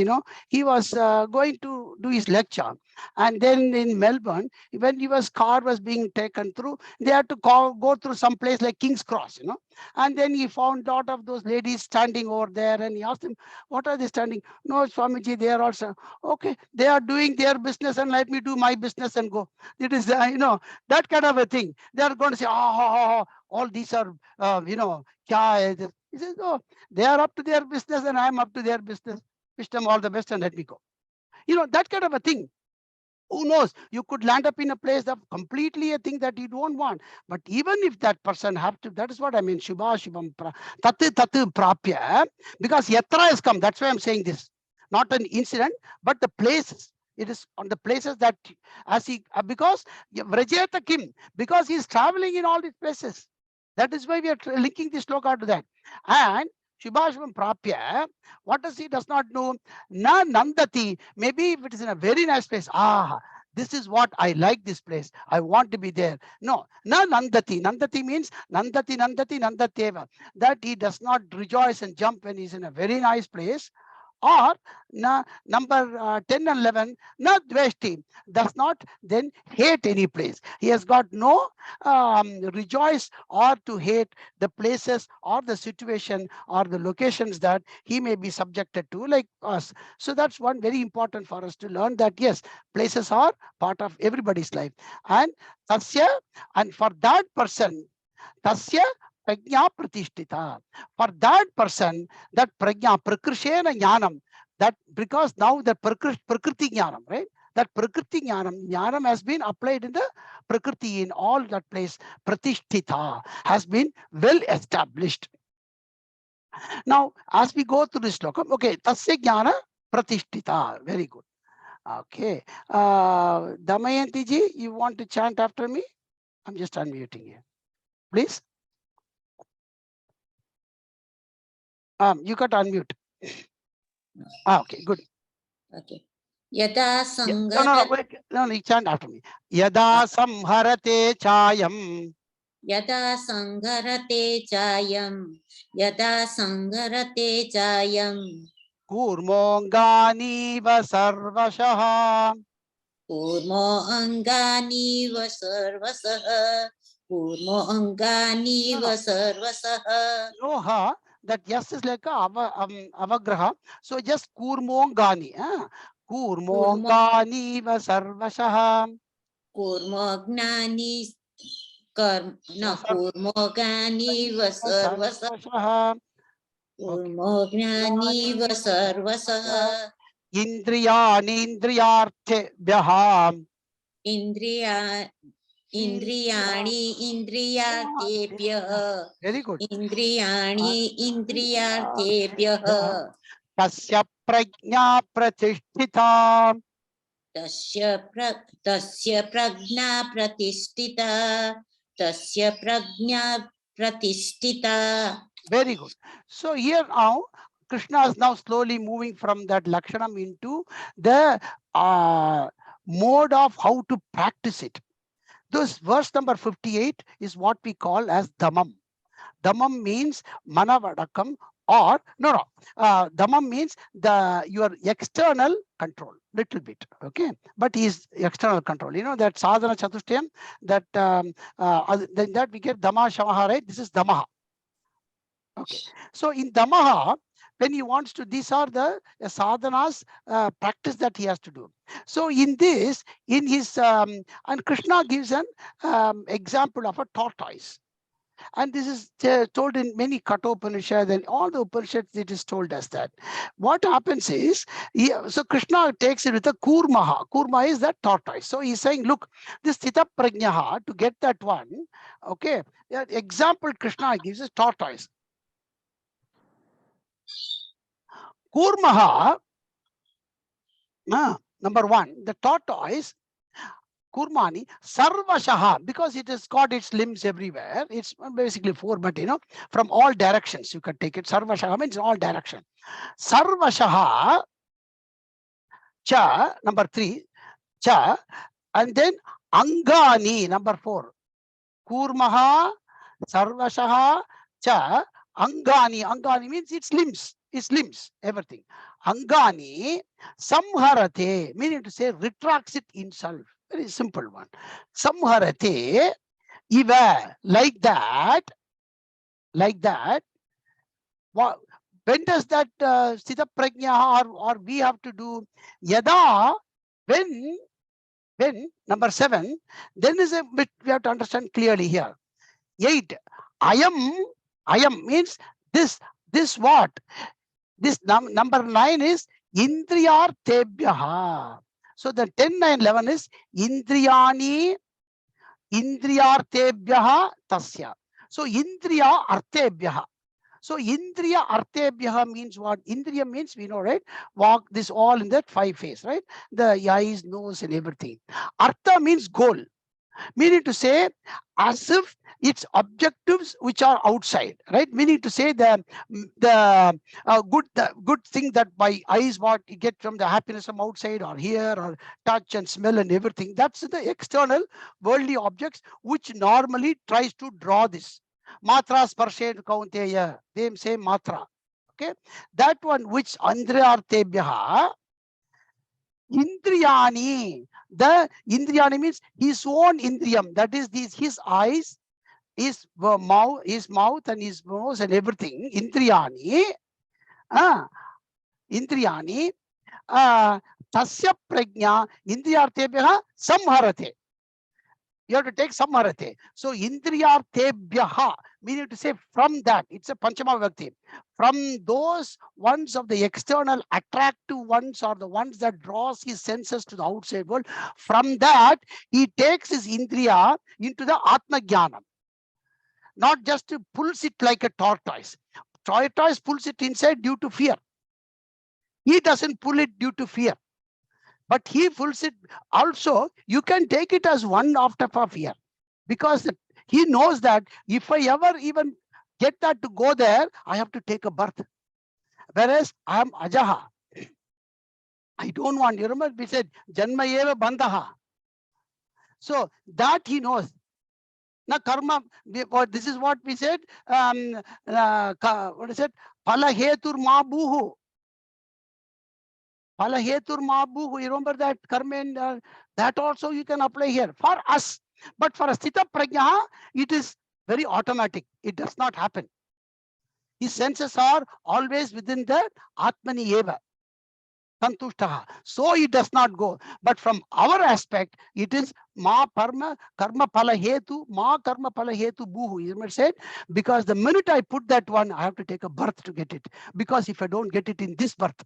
he was going to do his lecture. And then in Melbourne, when his car was being taken through, they had to go through some place like King's Cross, And then he found a lot of those ladies standing over there. And he asked them, what are they standing? No, Swamiji, they are also, okay, they are doing their business and let me do my business and go. It is, that kind of a thing. They are going to say, all these are, kya hai this? He says, no, they are up to their business and I am up to their business. Wish them all the best and let me go. That kind of a thing. Who knows? You could land up in a place that completely a thing that you don't want. But even if that person have to, that is what I mean. Shubha Shubham Tatu Prapya. Because Yatra has come. That's why I'm saying this. Not an incident, but the places. It is on the places that because Vrajeta Kim, because he's traveling in all these places. That is why we are linking this sloka to that. And Shubhashvam Prapya, what does he does not know? Na Nandati, maybe if it is in a very nice place, this is what I like this place. I want to be there. No, na Nandati. Nandati means Nandati, Nandateva. That he does not rejoice and jump when he's in a very nice place. Or number 10 and 11, na dveshti, does not then hate any place. He has got no rejoice or to hate the places or the situation or the locations that he may be subjected to, like us. So that's one very important for us to learn, that yes, places are part of everybody's life. And tasya, and for that person, tasya prajna pratishtita. For that person, that prajna, prakrishena jnanam, that because now the prakriti jnanam, right? That prakriti jnanam has been applied in the prakriti, in all that place, pratishtita, has been well established. Now, as we go through this sloka, okay, tasya jnana pratishtita, very good. Okay, Damayanti ji, you want to chant after me? I'm just unmuting you, please. You got to unmute. Okay, good. Okay. Yada No, wait. No, you chant after me. Yada samharate chayam. Yada sangharate chayam. Yada sangharate chayam. Kurmongani va sarvashaha. Kurmo angani va sarvasaha. Kurmo angani va sarvasaha. No, that yes is like a avagraha. So just kurmongani. Kurmongani va sarvashaha. Kurmo gnani kurmo gani va sarvasaha. Kurmo gnani va sarvasaha. Indriyani indriyarthebhyah. Indriyani indriyartebhyah. Very good. Indriyani indriyartebhyah. Tasya prajna pratishtita. Tasya prajna pratishtita. Tasya prajna pratishtita. Very good. So here now, Krishna is now slowly moving from that Lakshanam into the mode of how to practice it. This verse number 58 is what we call as Dhammam. Dhammam means Manavadakam, or Dhammam means your external control, little bit, okay, but is external control. That sadhana chatushtayam, that then that we get Dhamma Shamaha, right? This is Dhammaha. Okay, so in Dhammaha, when he wants to, these are the sadhanas practice that he has to do. So in this, in his and Krishna gives an example of a tortoise. And this is told in many Kathopanishads and all the Upanishads, it is told us that. What happens is, so Krishna takes it with a Kurmaha. Kurma is that tortoise. So he's saying, look, this Sthita Prajnaha, to get that one, okay, example Krishna gives is tortoise. Kurmaha, number one, the tortoise, Kurmani, Sarvashaha, because it has got its limbs everywhere. It's basically four, but from all directions you can take it. Sarvashaha means in all direction. Sarvashaha, cha, number three, cha, and then Angani, number four. Kurmaha, Sarvashaha, cha, Angani. Angani means its limbs, everything. Angani, Samharate, meaning to say retracts it himself. Very simple one. Samharate, iva, like that. When does that Sthita Prajna or we have to do yada, when number 7, then is a bit we have to understand clearly here. 8, ayam means this what? This number 9 is indriyartebhyaha. So the 10, 9, 11 is indriyani indriyartebhyaha tasya. So indriya artebhyaha. So indriya artebhyaha means what? Indriya means, we know, right? Walk, this all in that 5 phase, right? The eyes, nose and everything. Artha means goal, meaning to say as if its objectives which are outside, right? Meaning to say the good thing that my eyes what you get from the happiness from outside or hear or touch and smell and everything. That's the external worldly objects which normally tries to draw this. Matra sparshe kaunteya, they say matra. Okay, that one which andriyartebhyaha. Indriyani, the Indriyani means his own Indriyam, that is his eyes, his mouth and his nose and everything. Indriyani, Indriyani, tasya prajna, Indriyartebhyaha samharate. You have to take samharate. So indriyartebhyaha, meaning to say from that, it's a Panchama Vibhakti. From those ones of the external attractive ones or the ones that draws his senses to the outside world, from that he takes his indriya into the Atma Jnanam. Not just to pulls it like a tortoise. Tortoise pulls it inside due to fear. He doesn't pull it due to fear. But he pulls it also, you can take it as one after fear. Because he knows that if I ever even get that to go there, I have to take a birth. Whereas I am ajaha. I don't want, you remember we said, janma eva bandhaha. So that he knows. Now karma, this is what we said, what is it? Phala hetur ma buhu. Phala hetur ma buhu. You remember that karma, and that also you can apply here for us. But for a Sthita Prajna, it is very automatic. It does not happen. His senses are always within the Atmani Eva. Santushtaha. So it does not go. But from our aspect, it is ma karma phala hetu, ma karma phala hetu buhu. You remember said? Because the minute I put that one, I have to take a birth to get it. Because if I don't get it in this birth,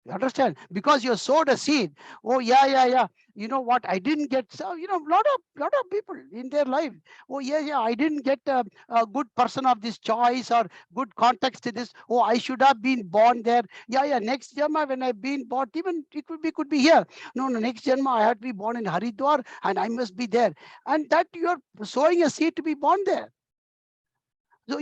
you understand? Because you sowed a seed. Oh, yeah. You know what? I didn't get, so, lot of people in their life. Oh, yeah. I didn't get a good person of this choice or good context to this. Oh, I should have been born there. Yeah. Next Janma, when I've been born, even it could be here. No, next Janma, I had to be born in Haridwar and I must be there. And that you're sowing a seed to be born there. So,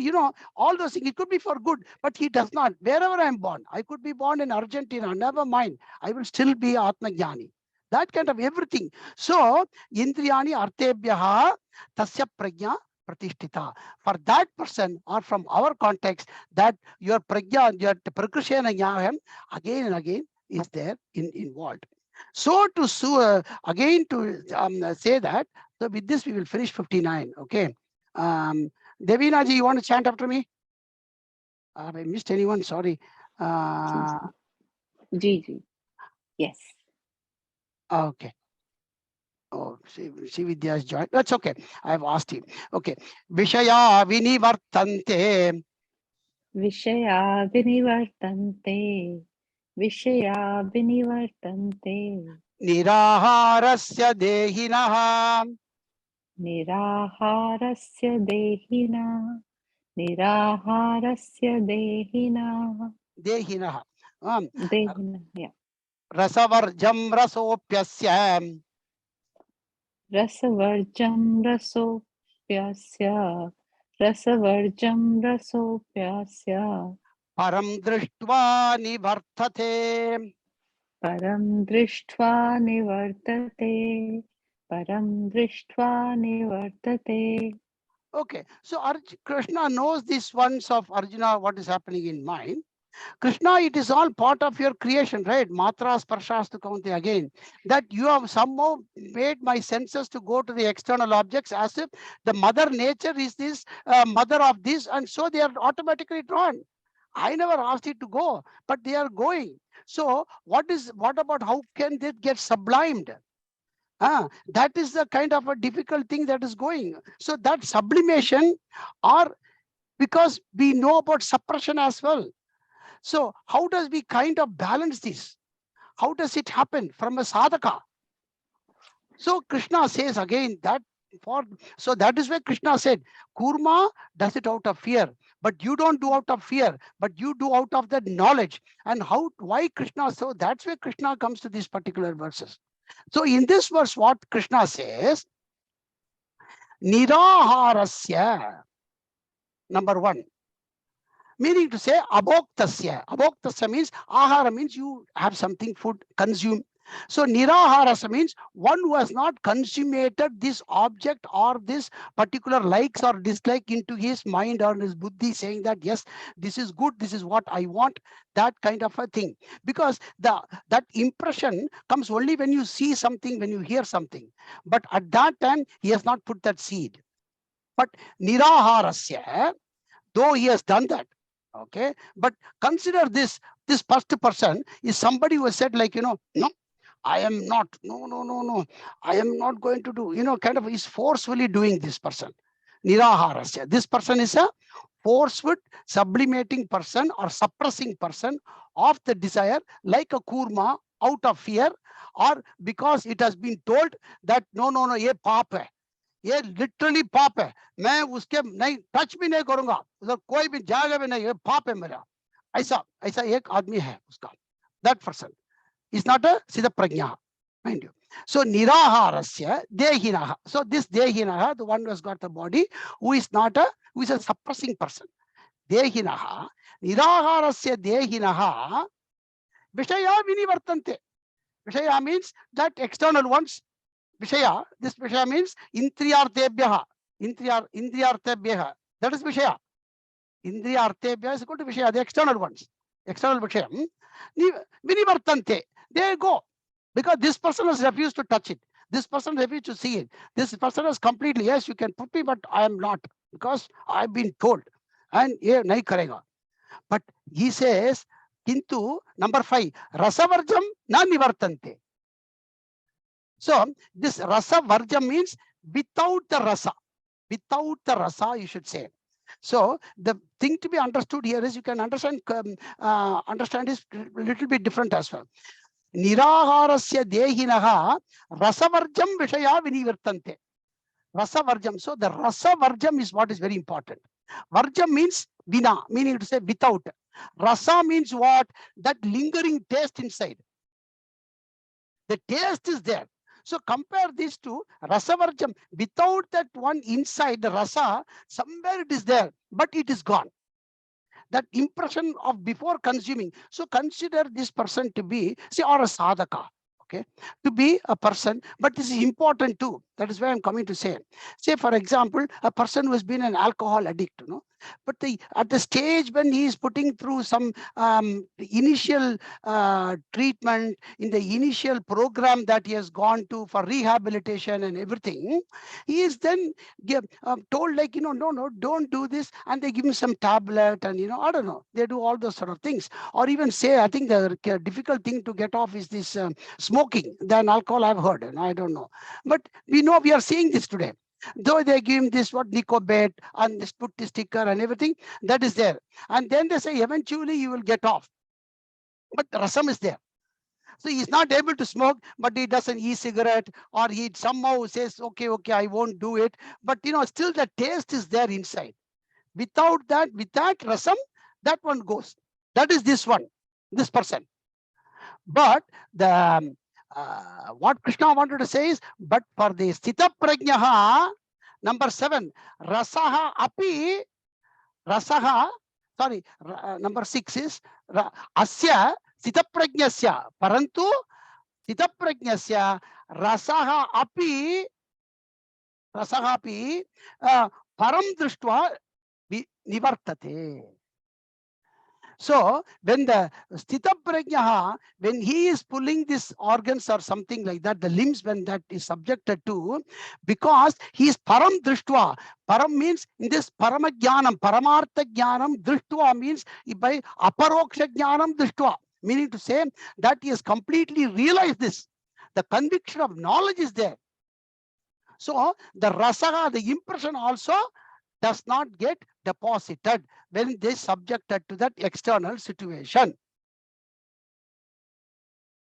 all those things, it could be for good, but he does not. Wherever I'm born, I could be born in Argentina, never mind. I will still be Atma Jnani. That kind of everything. So, Indriyani Artebhyaha Tasya Prajna Pratishtita. For that person, or from our context, that your Prajna, your Prakrishena Jnanam, again and again is there involved. So, to again to say that, so with this we will finish 59. Okay. Devina ji, you want to chant after me? I missed anyone, sorry. Ji. Yes. Okay. Oh, Sri Vidya has joined. That's okay. I've asked him. Okay. Vishaya vinivartante. Vishaya vinivartante. Vishaya vinivartante. Niraharasya dehinaha. Niraharasya dehina. Niraharasya dehina. Dehinaha. Dehina. Yeah. Rasavarjam rasopyasya. Rasavarjam rasopyasya. Rasavarjam rasopyasya. Param drishtva nivartate. Param drishtva nivartate. Param drishtva nivartate. Okay. So Krishna knows these ones of Arjuna, what is happening in mind. Krishna, it is all part of your creation, right? Matra sparshas kaunti again. That you have somehow made my senses to go to the external objects as if the mother nature is this mother of this, and so they are automatically drawn. I never asked it to go, but they are going. So what about how can they get sublimed? That is the kind of a difficult thing that is going. So that sublimation, or because we know about suppression as well. So how does we kind of balance this? How does it happen from a sadhaka? So Krishna says again that so that is why Krishna said, Kurma does it out of fear, but you don't do out of fear, but you do out of the knowledge. And why Krishna? So that's where Krishna comes to these particular verses. So in this verse, what Krishna says, Niraharasya, number one. Meaning to say, abhoktasya. Abhoktasya means, ahara means you have something, food, consume. So niraharasya means one who has not consummated this object or this particular likes or dislike into his mind or his buddhi, saying that, yes, this is good, this is what I want, that kind of a thing. Because that impression comes only when you see something, when you hear something. But at that time, he has not put that seed. But niraharasya, though he has done that, okay, but consider this first person is somebody who has said, like, no, I am not, no, I am not going to do, kind of is forcefully doing this person. Niraharasya. This person is a forceful, sublimating person or suppressing person of the desire, like a kurma, out of fear, or because it has been told that no, ye paap hai. ये literally पाप है, मैं उसके नहीं touch भी नहीं करूंगा, उधर कोई भी जाएगा भी नहीं, ये पाप है मेरा. ऐसा एक आदमी है उसका. That person is not a siddha prajna, mind you. So niraharasya dehinaha. So this dehinaha, the one who has got the body, who is a suppressing person. Dehinaha, niraharasya dehinaha, vishaya vinivartante. Vishaya means that external ones. Vishaya, this Vishaya means Indriyartebhyaha. Indriyartebhyaha. That is Vishaya. Indriyartebhyaha is equal to Vishaya, the external ones. External Vishaya. Vinivartante. They go. Because this person has refused to touch it. This person refused to see it. This person has completely, yes, you can put me, but I am not. Because I've been told. And ye nahi karega. But he says, Kintu, number 5, Rasavarjam na nivartante. So this rasa varja means without the rasa. Without the rasa, you should say. So the thing to be understood here is, you can understand is a little bit different as well. Niraharasya dehinaha rasavarjam vishaya vinivartante. Rasavarjam. So the rasavarjam is what is very important. Varjam means vina, meaning to say without. Rasa means what? That lingering taste inside. The taste is there. So compare these two, rasavarjam. Without that one inside the rasa, somewhere it is there, but it is gone. That impression of before consuming. So consider this person to be, say, or a sadhaka, okay, to be a person. But this is important too. That is why I'm coming to say. Say, for example, a person who has been an alcohol addict, but at the stage when he is putting through some initial treatment, in the initial program that he has gone to for rehabilitation and everything, he is then told like, no, don't do this, and they give him some tablet, and I don't know, they do all those sort of things. Or even say, I think the difficult thing to get off is this smoking than alcohol, I've heard, and I don't know. But we know, we are seeing this today. Though they give him this Nicobet and this put the sticker and everything, that is there. And then they say eventually you will get off. But the rasam is there. So he's not able to smoke, but he does an e-cigarette, or he somehow says, okay, I won't do it. But still the taste is there inside. Without that rasam, that one goes. That is this one, this person. But the what Krishna wanted to say is, but for the Sthita Prajnaha, number 7, rasaha api, number 6 is asya Sthita Prajnasya, parantu Sthita Prajnasya rasaha api param drishtva nivartate. So when the Sthita Prajnaha, when he is pulling these organs or something like that, the limbs, when that is subjected to, because he is param drishtva. Param means in this parama jnanam, paramartha jnanam, drishtva means by aparoksha jnanam drishtva, meaning to say that he has completely realized this. The conviction of knowledge is there. So the rasaha, the impression also does not get deposited when they subjected to that external situation.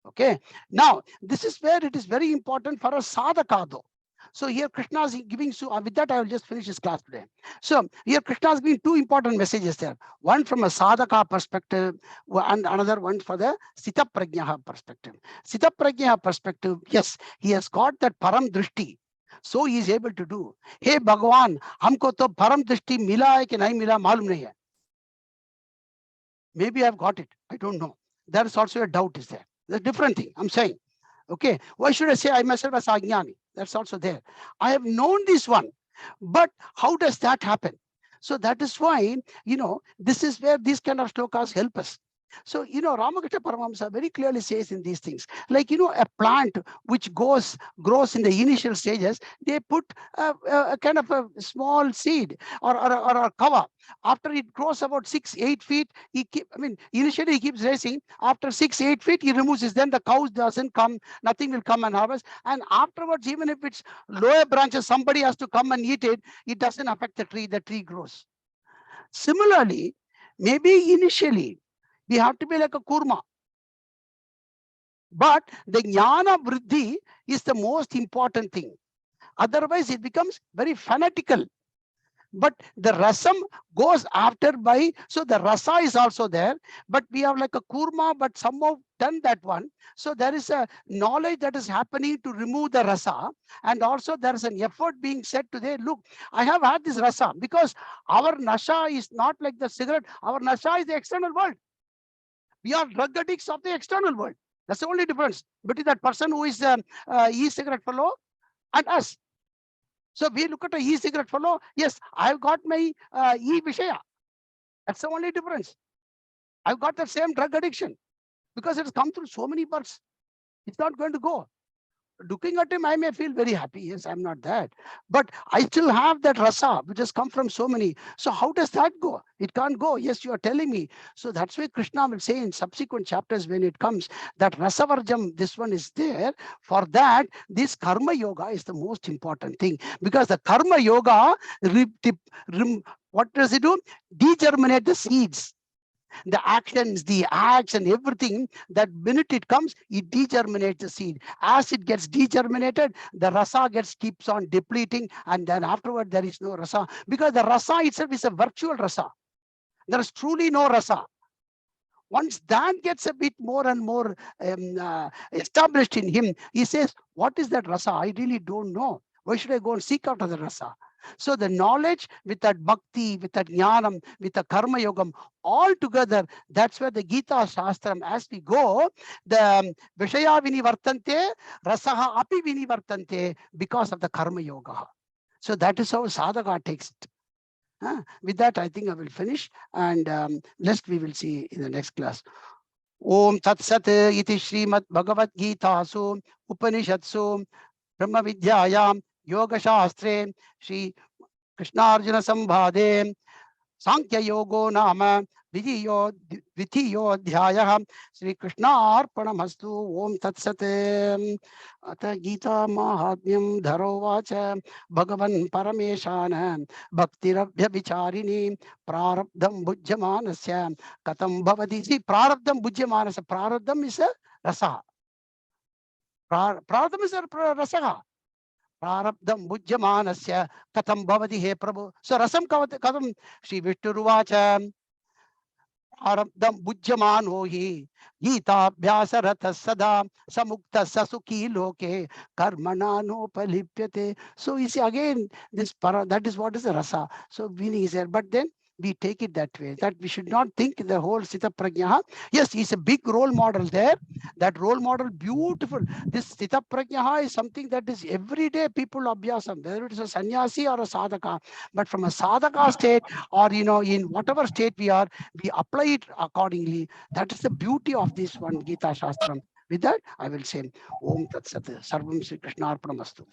Okay. Now, this is where it is very important for a sadhaka though. So here Krishna is giving, so with that I will just finish this class today. So here Krishna is giving 2 important messages there. One from a sadhaka perspective and another one for the Sthita Prajnaha perspective. Sthita Prajnaha perspective, yes, he has got that param drishti. So he is able to do. Hey Bhagavan, हमको तो परम दृष्टि मिला है कि नहीं मिला मालूम नहीं है. Maybe I've got it. I don't know. There is also a doubt is there. That's a different thing. I'm saying. Okay. Why should I say I myself as Ajnani? That's also there. I have known this one. But how does that happen? So that is why, this is where these kind of shlokas help us. So, Ramakrishna Paramahamsa very clearly says in these things, like, a plant which grows in the initial stages, they put a kind of a small seed or a cover. After it grows about 6-8 feet, initially he keeps raising. After 6-8 feet, he removes it. Then the cows doesn't come, nothing will come and harvest. And afterwards, even if it's lower branches, somebody has to come and eat it, it doesn't affect the tree grows. Similarly, maybe initially, we have to be like a kurma. But the jnana vriddhi is the most important thing. Otherwise, it becomes very fanatical. But the rasam goes after by, so the rasa is also there, but we have like a kurma, but somehow done that one. So there is a knowledge that is happening to remove the rasa. And also there is an effort being said today, look, I have had this rasa, because our nasha is not like the cigarette. Our nasha is the external world. We are drug addicts of the external world. That's the only difference between that person who is e-cigarette fellow and us. So we look at a e-cigarette fellow. Yes, I've got my e-vishaya. That's the only difference. I've got the same drug addiction because it's come through so many births. It's not going to go. Looking at him, I may feel very happy. Yes, I'm not that. But I still have that rasa, which has come from so many. So how does that go? It can't go. Yes, you are telling me. So that's why Krishna will say in subsequent chapters when it comes that rasavarjam, this one is there. For that, this karma yoga is the most important thing. Because the karma yoga, what does it do? Degerminate the seeds. The actions, the acts and everything, that minute it comes, it degerminates the seed. As it gets degerminated, the rasa keeps on depleting, and then afterward there is no rasa. Because the rasa itself is a virtual rasa. There is truly no rasa. Once that gets a bit more and more established in him, he says, what is that rasa? I really don't know. Why should I go and seek after the rasa? So the knowledge with that bhakti, with that jnanam, with the karma yogam, all together, that's where the Gita Shastram, as we go, the Vishaya vinivartante, rasaha api vinivartante, because of the karma yoga. So that is how sadhaka takes it. With that, I think I will finish, and rest we will see in the next class. Om Tat Sat iti Srimad Bhagavad Gita Su Upanishatsu Brahma Vidyayam Yoga Shastre Shri Krishnarjuna Sambhade Sankhya Yogo Nama Vithiyo Dhyayah Shri Krishna Arpanamastu Om Tat Sat Ata Gita Mahatmyam Dharo Vacha Bhagavan Parameshana Bhaktirabhya Vicharini Prarabdham Bhujyamanasya Katam Bhavati. See, Prarabdham Bhujyamanasya. Prarabdham is a rasa. Prarabdham is a rasa. Prarabdham Bhujyamanasya Katam Bhavati He Prabhu. So Rasam Katam Shri Vishnuruvacha Prarabdham Bhujyamano Hi Gita Bhyasa Ratha Sada Samukta Sasuki Loke Karmana no Palipyate. So you see again this that is what is the rasa. So meaning is there, but then we take it that way, that we should not think the whole Sthita Prajna. Yes, he's a big role model there. That role model, beautiful. This Sthita Prajna is something that is everyday people abhyasam, whether it is a sannyasi or a sadhaka. But from a sadhaka state, or in whatever state we are, we apply it accordingly. That is the beauty of this one Gita Shastram. With that, I will say Om Tat Sat Sarvam Sri Krishna Arpanamastu.